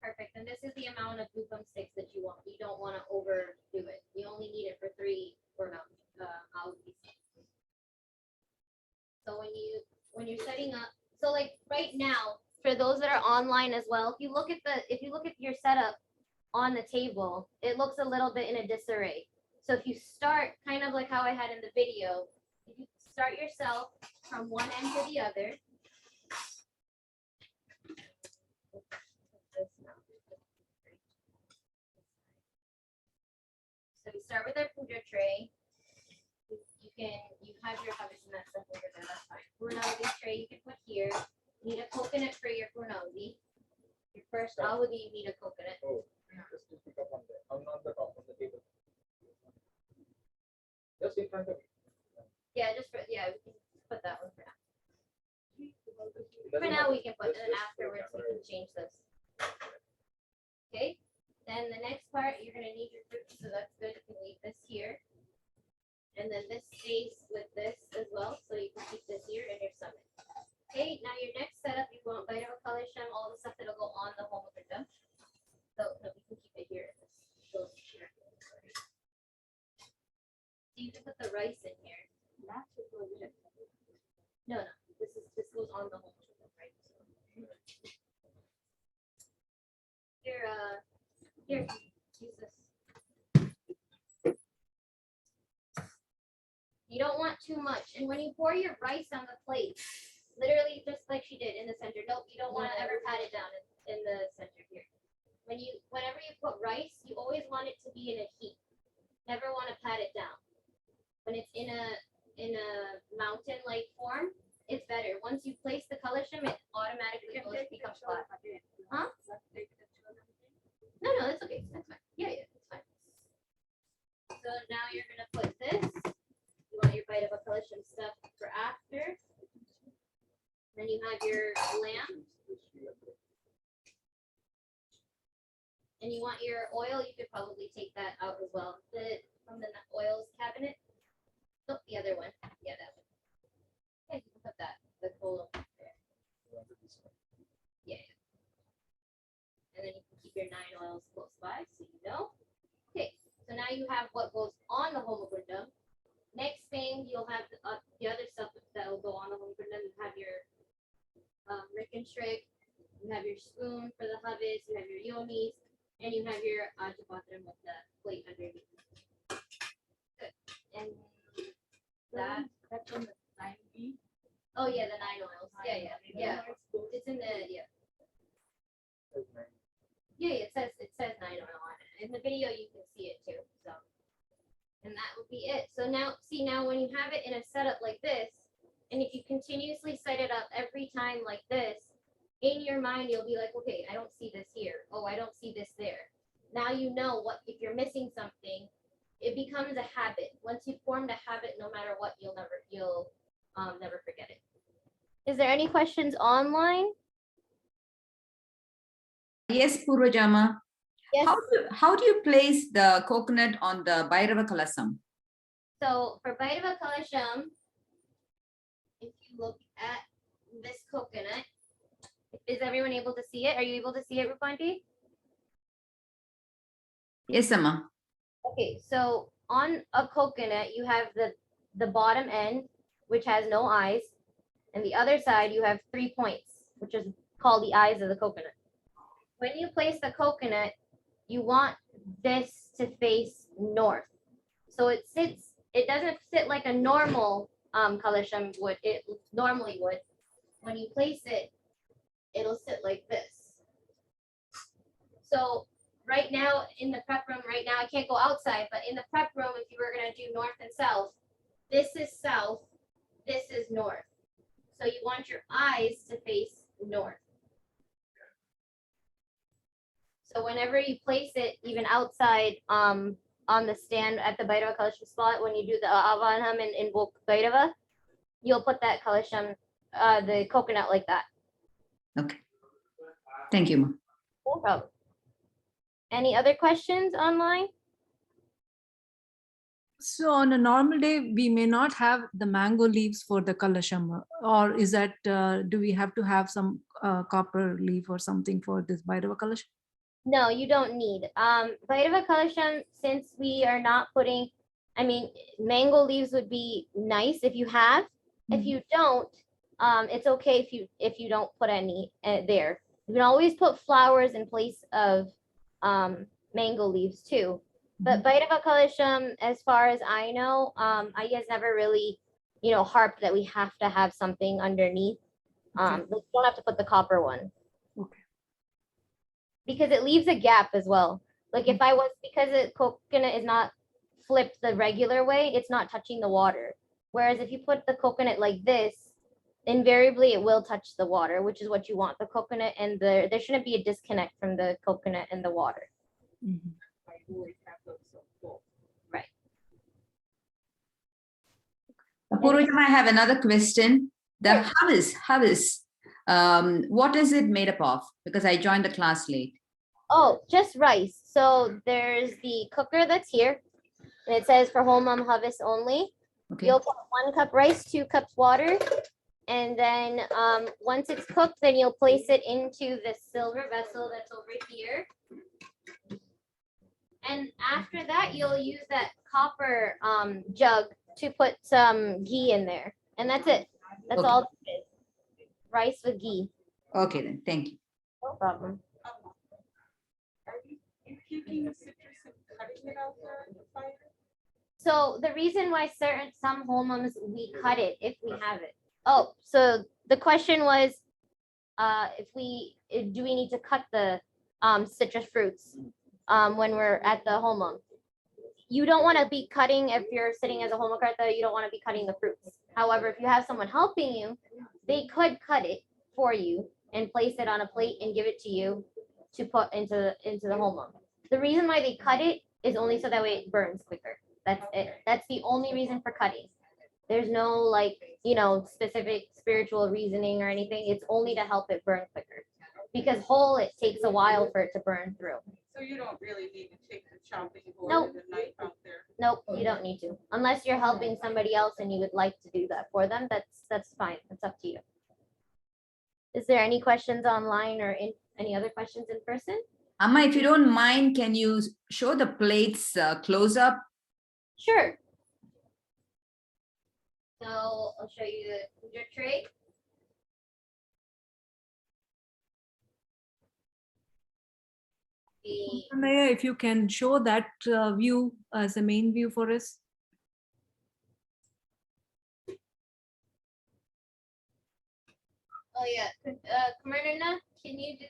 Perfect. And this is the amount of dupam sticks that you want. You don't want to overdo it. You only need it for 3 algae. So when you're setting up, so like right now, for those that are online as well, if you look at your setup on the table, it looks a little bit in a disarray. So if you start kind of like how I had in the video, if you start yourself from one end to the other. So we start with our puja tray. You have your harvest and that stuff over there, that's fine. Purnauti tray you can put here. You need a coconut for your purnauti. Your first alwadi, you need a coconut. Oh, just to pick up on that. I'm on the top of the table. Just in front of me. Yeah, we can put that one for now. For now, we can put it, and afterwards we can change this. Okay, then the next part, you're gonna need your fruit, so that's good. You can leave this here. And then this stays with this as well, so you can keep this here in your summit. Okay, now your next setup, you want Bhairava Kalisham, all the stuff that'll go on the Homa Kunda. So no, we can keep it here. So you can put the rice in here. No, this goes on the Homa Kunda, right? Here, use this. You don't want too much. And when you pour your rice on the plate, literally just like she did in the center. Nope, you don't want to ever pat it down in the center here. Whenever you put rice, you always want it to be in a heap. Never want to pat it down. When it's in a mountain-like form, it's better. Once you place the kalasham, it automatically becomes flat. Huh? No, that's okay. That's fine. Yeah, it's fine. So now you're gonna put this. You want your bite of a kalasham stuff for after. Then you have your lamp. And you want your oil, you could probably take that out as well. From the oils cabinet. Oh, the other one. Yeah, that one. Okay, you can put that, the coal there. Yeah. And then you can keep your 9 oils close by so you know. Okay, so now you have what goes on the Homa Kunda. Next thing, you'll have the other stuff that will go on the Homa Kunda. You have your rick and shriek, you have your spoon for the havis, you have your yonis, and you have your ajapatram with the plate underneath. Good. And that's on the 9B. Oh yeah, the 9 oils. Yeah. It's in the Yeah, it says 9 oil on it. In the video you can see it too. So, and that will be it. So now when you have it in a setup like this, and if you continuously set it up every time like this, in your mind you'll be like, okay, I don't see this here. Oh, I don't see this there. Now you know what if you're missing something, it becomes a habit. Once you formed a habit, no matter what, you'll never forget it. Is there any questions online? Yes, Purvajama. Yes. How do you place the coconut on the Bhairava Kalasam? So for Bhairava Kalasham, if you look at this coconut, is everyone able to see it? Are you able to see it, Rupanti? Yes, Amma. Okay, so on a coconut, you have the bottom end, which has no eyes, and the other side, you have 3 points, which is called the eyes of the coconut. When you place the coconut, you want this to face north. So it doesn't sit like a normal kalasham would, it normally would. When you place it, it'll sit like this. So right now in the prep room, right now I can't go outside, but in the prep room, if you were gonna do north and south, this is south, this is north. So you want your eyes to face north. So whenever you place it, even outside on the stand at the Bhairava Kalasham spot, when you do the Avanham and invoke Bhairava, you'll put that Kalasham, the coconut like that. Okay. Thank you, Ma. No problem. Any other questions online? So on a normal day, we may not have the mango leaves for the kalasham, or is that, do we have to have some copper leaf or something for this Bhairava Kalasham? No, you don't need. Bhairava Kalasham, since we are not putting, I mean, mango leaves would be nice if you have. If you don't, it's okay if you don't put any there. You can always put flowers in place of mango leaves too. But Bhairava Kalasham, as far as I know, I guess never really, harped that we have to have something underneath. Okay. We don't have to put the copper one. Okay. Because it leaves a gap as well. Like if I was, because the coconut is not flipped the regular way, it's not touching the water. Whereas if you put the coconut like this, invariably it will touch the water, which is what you want. The coconut and there shouldn't be a disconnect from the coconut and the water. Mhm. I always have those so full. Right. Purvajama, I have another question. The havis, what is it made up of? Because I joined the class late. Oh, just rice. So there's the cooker that's here. And it says for Homam harvest only. Okay. You'll put 1 cup rice, 2 cups water. And then once it's cooked, then you'll place it into the silver vessel that's over here. And after that, you'll use that copper jug to put some ghee in there. And that's it. That's Okay. all it is. Rice with ghee. Okay then, thank you. No problem. Are you keeping the citrus and cutting it out there in the fire? So the reason why some homams, we cut it if we have it. Oh, so the question was, do we need to cut the citrus fruits when we're at the homam? You don't want to be cutting, if you're sitting as a homakarta, you don't want to be cutting the fruits. However, if you have someone helping you, they could cut it for you and place it on a plate and give it to you to put into the homam. The reason why they cut it is only so that way it burns quicker. That's it. That's the only reason for cutting. There's no specific spiritual reasoning or anything. It's only to help it burn quicker. Because whole, it takes a while for it to burn through. So you don't really need to take the chopping board Nope. and the knife out there. Nope, you don't need to. Unless you're helping somebody else and you would like to do that for them, that's fine. It's up to you. Is there any questions online or any other questions in person? Amma, if you don't mind, can you show the plates close up? Sure. So I'll show you the puja tray. Maya, if you can show that view as a main view for us. Oh yeah, Kamarna, can you do?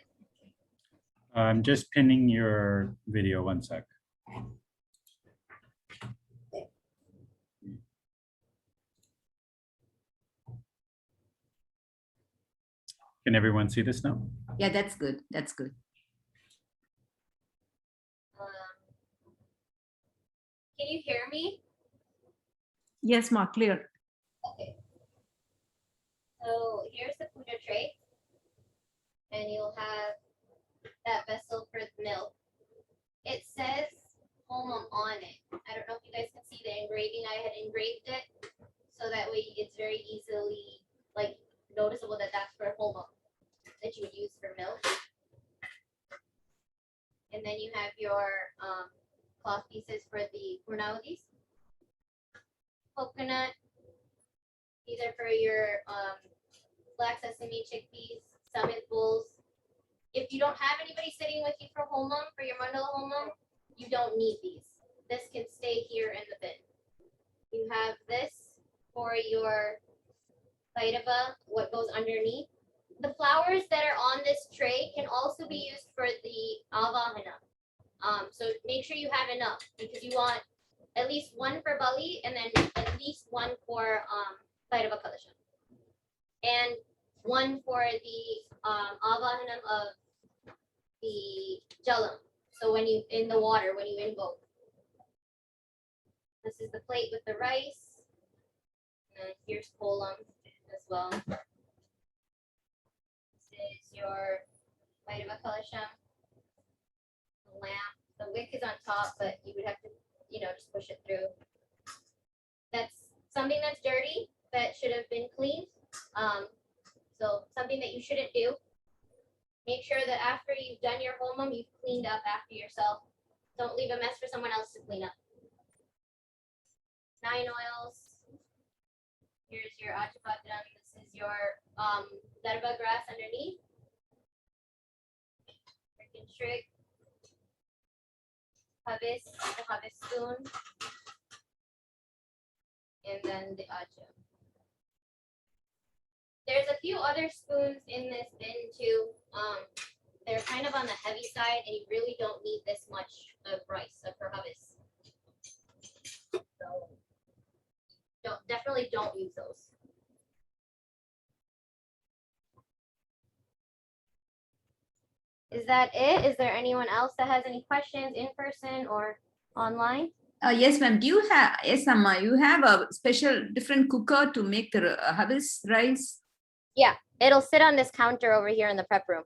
I'm just pinning your video, 1 sec. Can everyone see this now? Yeah, that's good. That's good. Can you hear me? Yes, ma, clear. Okay. So here's the puja tray. And you'll have that vessel for the milk. It says Homam on it. I don't know if you guys can see the engraving. I had engraved it so that way it's very easily like noticeable that that's for Homam that you would use for milk. And then you have your cloth pieces for the purnavadis. Coconut, these are for your black sesame chickpeas, summit bowls. If you don't have anybody sitting with you for Homam, for your Mandala Homam, you don't need these. This can stay here in the bin. You have this for your Vairava, what goes underneath. The flowers that are on this tray can also be used for the Avahana. So make sure you have enough because you want at least one for Bali and then at least one for Vairava Kalasham. And one for the Avahanam of the Jalam. So when you, in the water, when you invoke. This is the plate with the rice. And here's kolam as well. This is your Vairava Kalasham. The lamp. The wick is on top, but you would have to, just push it through. That's something that's dirty that should have been cleaned. So something that you shouldn't do. Make sure that after you've done your homam, you've cleaned up after yourself. Don't leave a mess for someone else to clean up. 9 oils. Here's your achapatram. This is your darba grass underneath. Freaking trick. Havis, the havis spoon. And then the acha. There's a few other spoons in this bin too. They're kind of on the heavy side and you really don't need this much of rice for havis. So definitely don't use those. Is that it? Is there anyone else that has any questions in person or online? Yes, ma'am. Do you have, yes, Amma, you have a special different cooker to make the havis rice? Yeah, it'll sit on this counter over here in the prep room.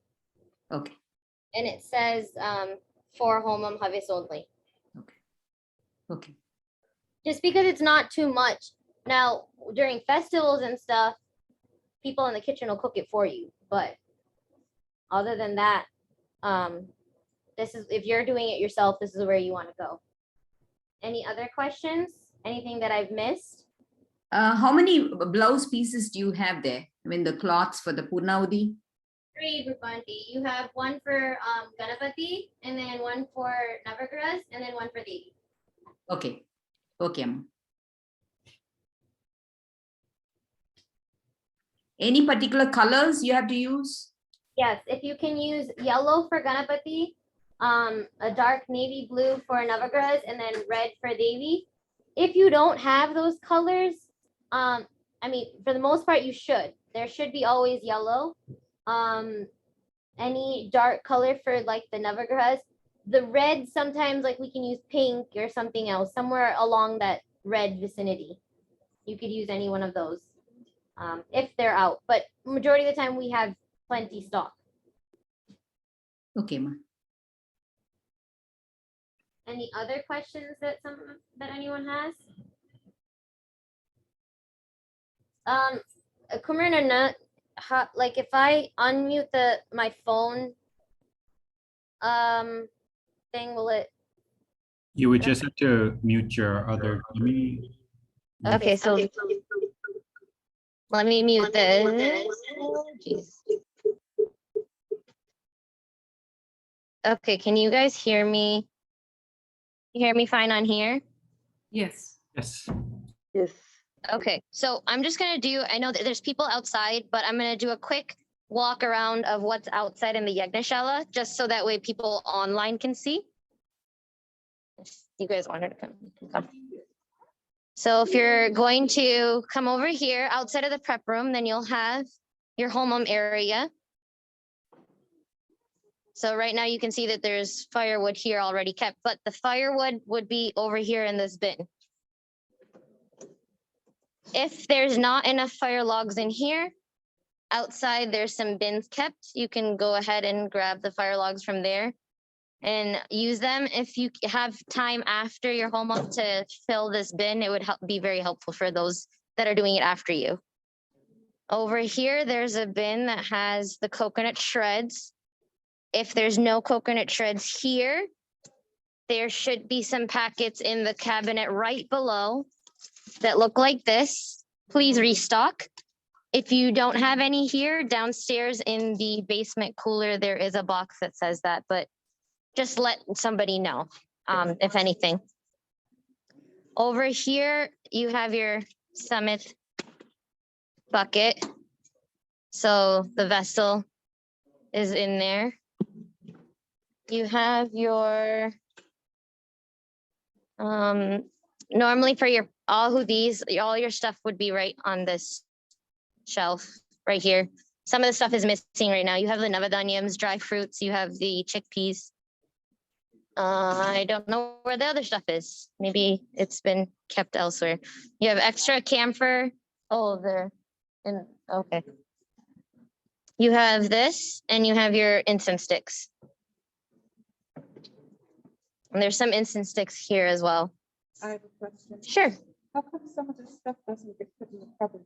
Okay. And it says for homam havis only. Okay. Okay. Just because it's not too much. Now, during festivals and stuff, people in the kitchen will cook it for you. But other than that, this is, if you're doing it yourself, this is where you want to go. Any other questions? Anything that I've missed? How many blouse pieces do you have there? I mean, the cloths for the Purnavadi? 3, Rupanti. You have one for Ganapati, and then one for Navagras, and then one for Devi. Okay. Okay, Amma. Any particular colors you have to use? Yes, if you can use yellow for Ganapati, a dark navy blue for Navagras, and then red for Devi. If you don't have those colors, I mean, for the most part, you should. There should be always yellow. Any dark color for like the Navagras. The red, sometimes like we can use pink or something else, somewhere along that red vicinity. You could use any one of those if they're out. But majority of the time, we have plenty stock. Okay, ma. Any other questions that anyone has? Kumrina, like if I unmute my phone thing, will it? You would just have to mute your other dummy. Okay, so let me mute this. Jeez. Okay, can you guys hear me? You hear me fine on here? Yes. Yes. Yes. Okay, so I'm just gonna do, I know that there's people outside, but I'm gonna do a quick walk around of what's outside in the Yagnashala, just so that way people online can see. You guys want her to come. So if you're going to come over here outside of the prep room, then you'll have your homam area. So right now you can see that there's firewood here already kept, but the firewood would be over here in this bin. If there's not enough fire logs in here, outside there's some bins kept. You can go ahead and grab the fire logs from there and use them. If you have time after your home up to fill this bin, it would be very helpful for those that are doing it after you. Over here, there's a bin that has the coconut shreds. If there's no coconut shreds here, there should be some packets in the cabinet right below that look like this. Please restock. If you don't have any here, downstairs in the basement cooler, there is a box that says that, but just let somebody know, if anything. Over here, you have your summit bucket. So the vessel is in there. You have your, normally for your ahudis, all your stuff would be right on this shelf right here. Some of the stuff is missing right now. You have the navadanyams, dry fruits, you have the chickpeas. I don't know where the other stuff is. Maybe it's been kept elsewhere. You have extra camphor. Oh, there. Okay. You have this and you have your incense sticks. And there's some incense sticks here as well. I have a question. Sure. How come some of this stuff doesn't get put in the cupboard?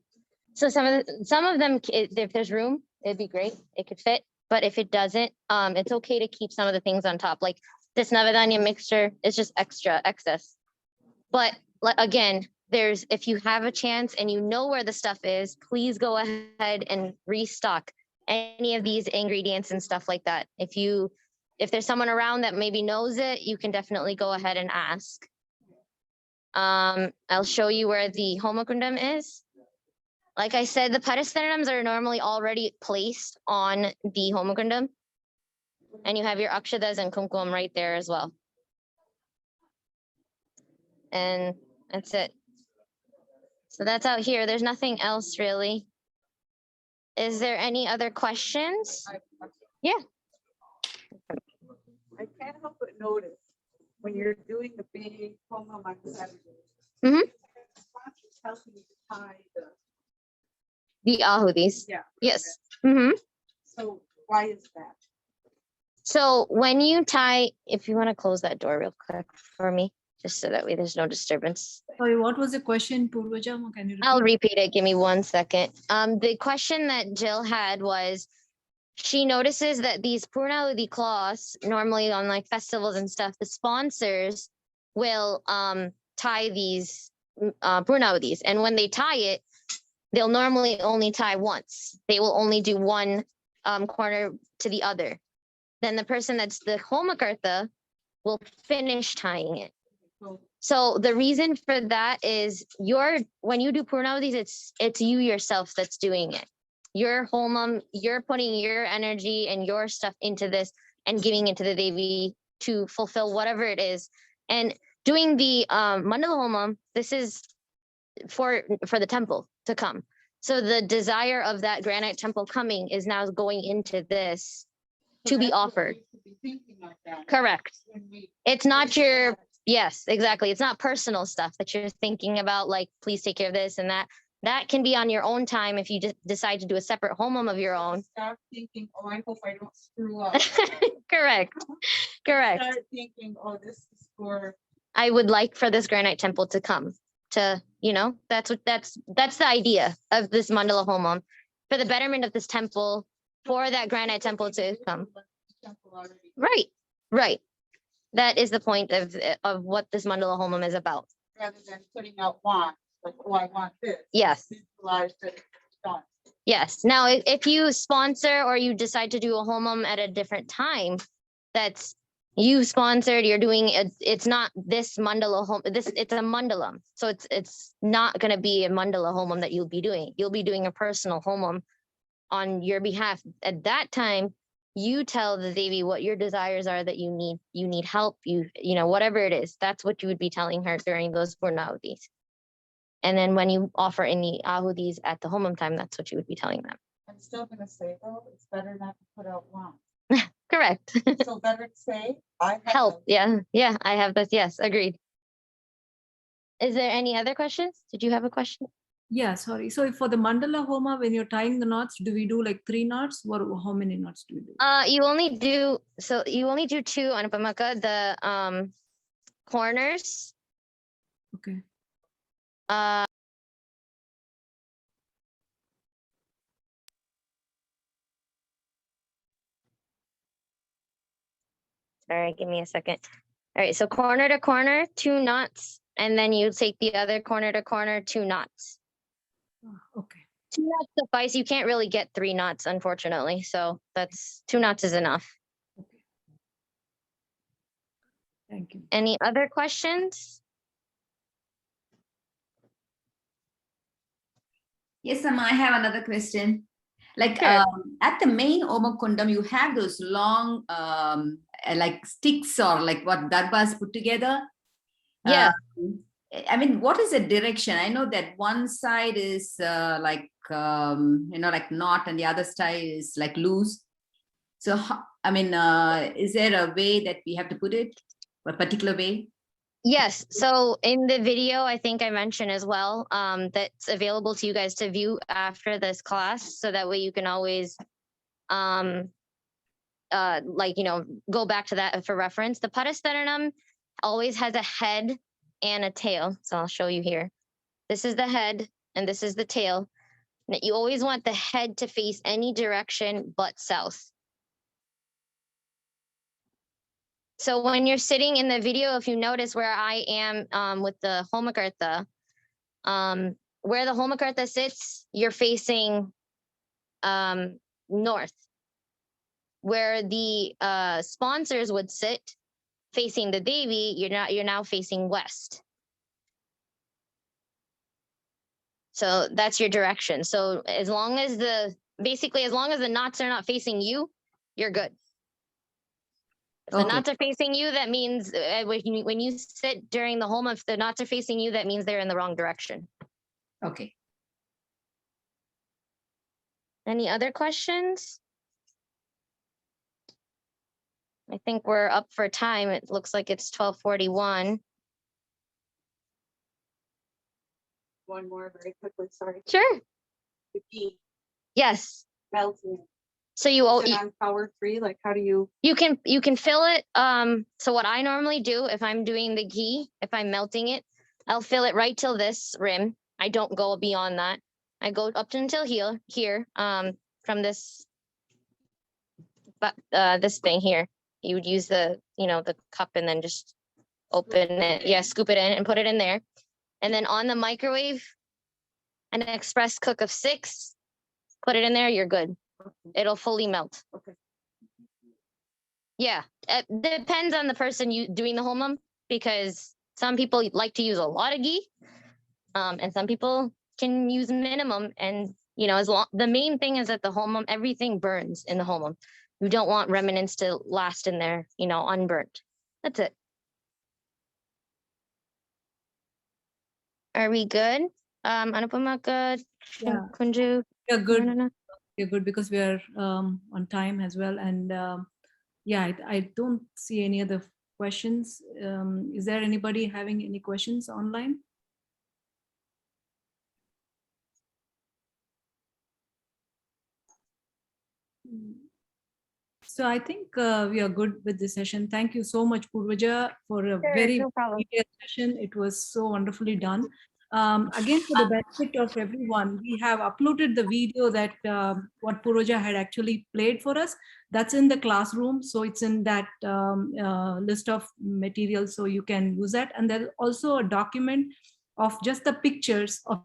So some of them, if there's room, it'd be great. It could fit. But if it doesn't, it's okay to keep some of the things on top. Like this navadanya mixture is just excess. But again, if you have a chance and you know where the stuff is, please go ahead and restock any of these ingredients and stuff like that. If there's someone around that maybe knows it, you can definitely go ahead and ask. I'll show you where the homakundam is. Like I said, the paristanams are normally already placed on the homakundam. And you have your akshadas and kumkum right there as well. And that's it. So that's out here. There's nothing else really. Is there any other questions? Yeah. I can't help but notice when you're doing the big Homam on Saturday. Mhm. The sponsor's helping you to tie The ahudis. yeah. Yes. Mm-hmm. So why is that? So when you tie, if you want to close that door real quick for me, just so that way there's no disturbance. Sorry, what was the question, Purvaja? Can you repeat? I'll repeat it. Give me 1 second. The question that Jill had was, she notices that these Purnaludi cloths, normally on like festivals and stuff, the sponsors will tie these Purnaludis. And when they tie it, they'll normally only tie once. They will only do one corner to the other. Then the person that's the Homakarta will finish tying it. So the reason for that is when you do Purnaludis, it's you yourself that's doing it. Your Homam, you're putting your energy and your stuff into this and giving it to the Devi to fulfill whatever it is. And doing the Mandala Homam, this is for the temple to come. So the desire of that granite temple coming is now going into this to be offered. Correct. It's not your, yes, exactly. It's not personal stuff that you're thinking about, like, please take care of this and that. That can be on your own time if you just decide to do a separate homam of your own. Start thinking, oh, I hope I don't screw up. Correct. Correct. Start thinking, oh, this is for. I would like for this granite temple to come to, that's the idea of this mandala homam, for the betterment of this temple, for that granite temple to come. Right. That is the point of what this mandala homam is about. Rather than putting out wants, like, oh, I want this. Yes. Visualize that it's done. Yes. Now, if you sponsor or you decide to do a homam at a different time, that's you sponsored, you're doing it. It's not this mandala home. It's a mandalam. So it's not going to be a mandala homam that you'll be doing. You'll be doing a personal homam on your behalf. At that time, you tell the Devi what your desires are, that you need help, whatever it is. That's what you would be telling her during those Purnaludis. And then when you offer any ahudis at the homam time, that's what you would be telling them. I'm still gonna say though, it's better not to put out wants. Correct. Correct. So let it say, I have. Help. Yeah. Yeah. I have this. Yes. Agreed. Is there any other questions? Did you have a question? Yeah, sorry. So for the mandala homa, when you're tying the knots, do we do like 3 knots, or how many knots do we do? You only do two on Pamaka, the corners. Okay. Uh Sorry, give me a second. All right, so corner to corner, 2 knots, and then you take the other corner to corner, 2 knots. Okay. 2 knots suffice. You can't really get 3 knots, unfortunately. So that's 2 knots is enough. Okay. Thank you. Any other questions? Yes, Amma, I have another question. Like Sure. at the main Omakundam, you have those long like sticks or like what darbas put together. Yeah. I mean, what is the direction? I know that one side is like like knot, and the other side is like loose. So I mean, is there a way that we have to put it, a particular way? Yes. So in the video, I think I mentioned as well, that's available to you guys to view after this class. So that way you can always, go back to that for reference. The Padastaranam always has a head and a tail. So I'll show you here. This is the head and this is the tail. Now, you always want the head to face any direction but south. So when you're sitting in the video, if you notice where I am with the Homakarta, where the Homakarta sits, you're facing north. Where the sponsors would sit, facing the Devi, you're now facing west. So that's your direction. So as long as the knots are not facing you, you're good. If the knots are facing you, that means when you sit during the Homa, if the knots are facing you, that means they're in the wrong direction. Okay. Any other questions? I think we're up for time. It looks like it's 12:41. One more very quickly, sorry. Sure. The ghee Yes. melting. So you Is it on power 3? Like, how do you? You can fill it. So what I normally do if I'm doing the ghee, if I'm melting it, I'll fill it right till this rim. I don't go beyond that. I go up until here. From this, this thing here. You would use the cup and then just open it. Yeah, scoop it in and put it in there. And then on the microwave, an express cook of 6. Put it in there. You're good. It'll fully melt. Okay. Yeah, it depends on the person doing the homam, because some people like to use a lot of ghee, and some people can use minimum. And the main thing is that the homam, everything burns in the homam. You don't want remnants to last in there, unburnt. That's it. Are we good? Anupama, good. Yeah. Kunju. You're good. No. You're good because we are on time as well. And yeah, I don't see any other questions. Is there anybody having any questions online? So I think we are good with this session. Thank you so much, Purvaja, for a very detailed session. It was so wonderfully done. Again, for the benefit of everyone, we have uploaded the video that what Purvaja had actually played for us. That's in the classroom. So it's in that list of materials, so you can use that. And there's also a document of just the pictures of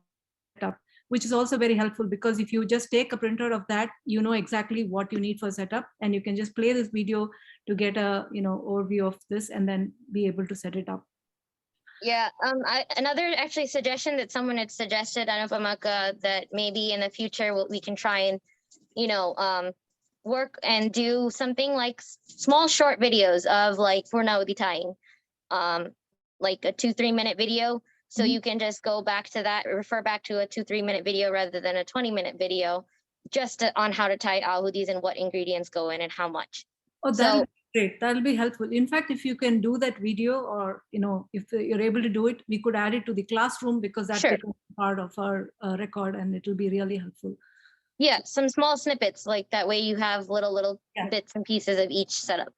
setup, which is also very helpful, because if you just take a printout of that, you know exactly what you need for setup, and you can just play this video to get a overview of this and then be able to set it up. Yeah, another actually suggestion that someone had suggested, Anupamaka, that maybe in the future we can try and, work and do something like small short videos of like Purnavati tying, like a 2-3 minute video. So you can just go back to that, refer back to a 2-3 minute video rather than a 20-minute video, just on how to tie ahudis and what ingredients go in and how much. Oh, that'll So be great. That'll be helpful. In fact, if you can do that video, or if you're able to do it, we could add it to the classroom, because that Sure. becomes part of our record, and it will be really helpful. yeah, some small snippets, like that way you have little Yeah. bits and pieces of each setup.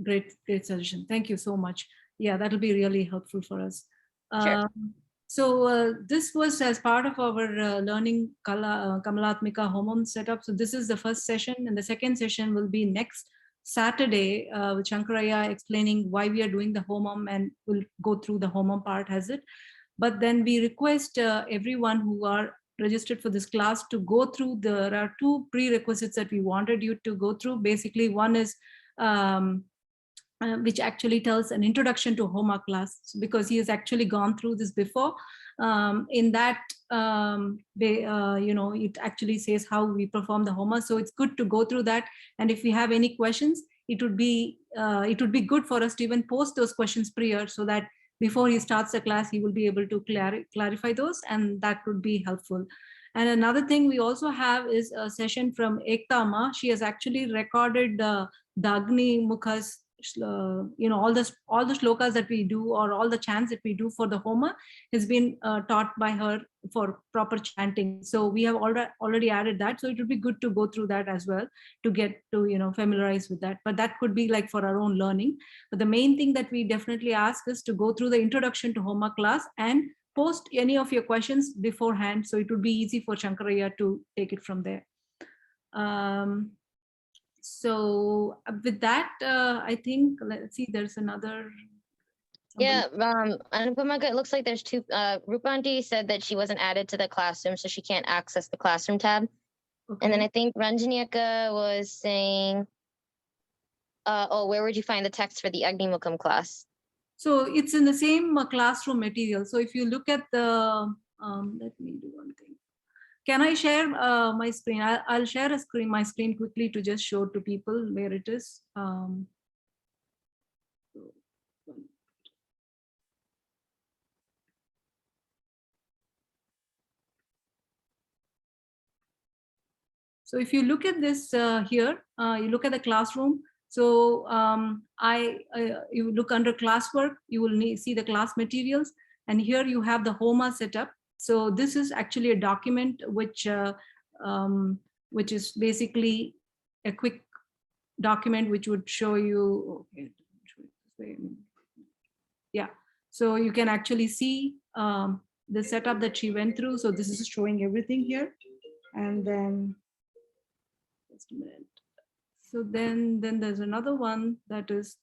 Great suggestion. Thank you so much. Yeah, that'll be really helpful for us. Sure. So this was as part of our learning Kamalatmika Homam setup. So this is the first session, and the second session will be next Saturday with Shankaraya explaining why we are doing the Homam, and we'll go through the Homam part as it. But then we request everyone who are registered for this class to go through. There are two prerequisites that we wanted you to go through. Basically, one is which actually tells an introduction to Homa class, because he has actually gone through this before. In that, it actually says how we perform the Homa. So it's good to go through that. And if we have any questions, it would be good for us to even post those questions prior, so that before he starts the class, he will be able to clarify those, and that would be helpful. And another thing we also have is a session from Ekta. She has actually recorded the Agni Mukhas, all the shlokas that we do, or all the chants that we do for the Homa, has been taught by her for proper chanting. So we have already added that. So it would be good to go through that as well, to get to familiarize with that. But that could be like for our own learning. But the main thing that we definitely ask is to go through the introduction to Homa class and post any of your questions beforehand, so it would be easy for Shankaraya to take it from there. So with that, I think, let's see, there's another. Yeah, Anupamaka, it looks like there's two. Rupanti said that she wasn't added to the classroom, so she can't access the classroom tab. Okay. And then I think Ranjaniaka was saying, where would you find the text for the Agni Mukham class? So it's in the same classroom material. So if you look at the, let me do one thing. Can I share my screen? I'll share my screen quickly to just show to people where it is. So if you look at this here, you look at the classroom. So you look under classwork, you will see the class materials. And here you have the Homa setup. So this is actually a document which is basically a quick document which would show you. Okay, yeah, so you can actually see the setup that she went through. So this is showing everything here. And then, just a minute. So then there's another one that is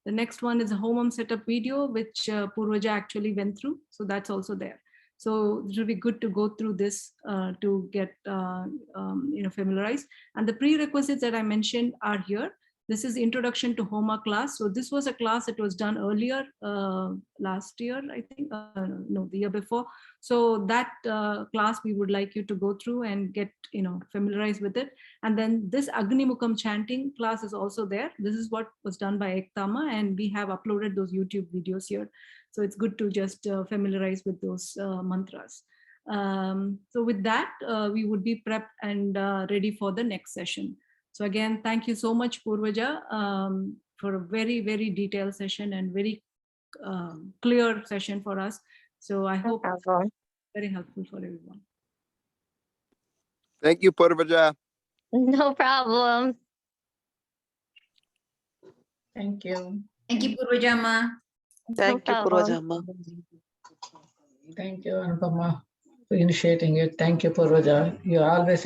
the next one is a Homam setup video, which Purvaja actually went through. So that's also there. So it will be good to go through this to get familiarized. And the prerequisites that I mentioned are here. This is introduction to Homa class. So this was a class that was done earlier last year, I think, no, the year before. So that class we would like you to go through and get familiarized with it. And then this Agni Mukham chanting class is also there. This is what was done by Ektama, and we have uploaded those YouTube videos here. So it's good to just familiarize with those mantras. So with that, we would be prepped and ready for the next session. So again, thank you so much, Purvaja, for a very, very detailed session and very clear session for us. So I hope it's very helpful for everyone. Thank you, Purvaja. No problem. Thank you. Thank you, Purvajama. Thank you, No problem. Purvajama. Thank you, Anupama, for initiating it. Thank you, Purvaja. You always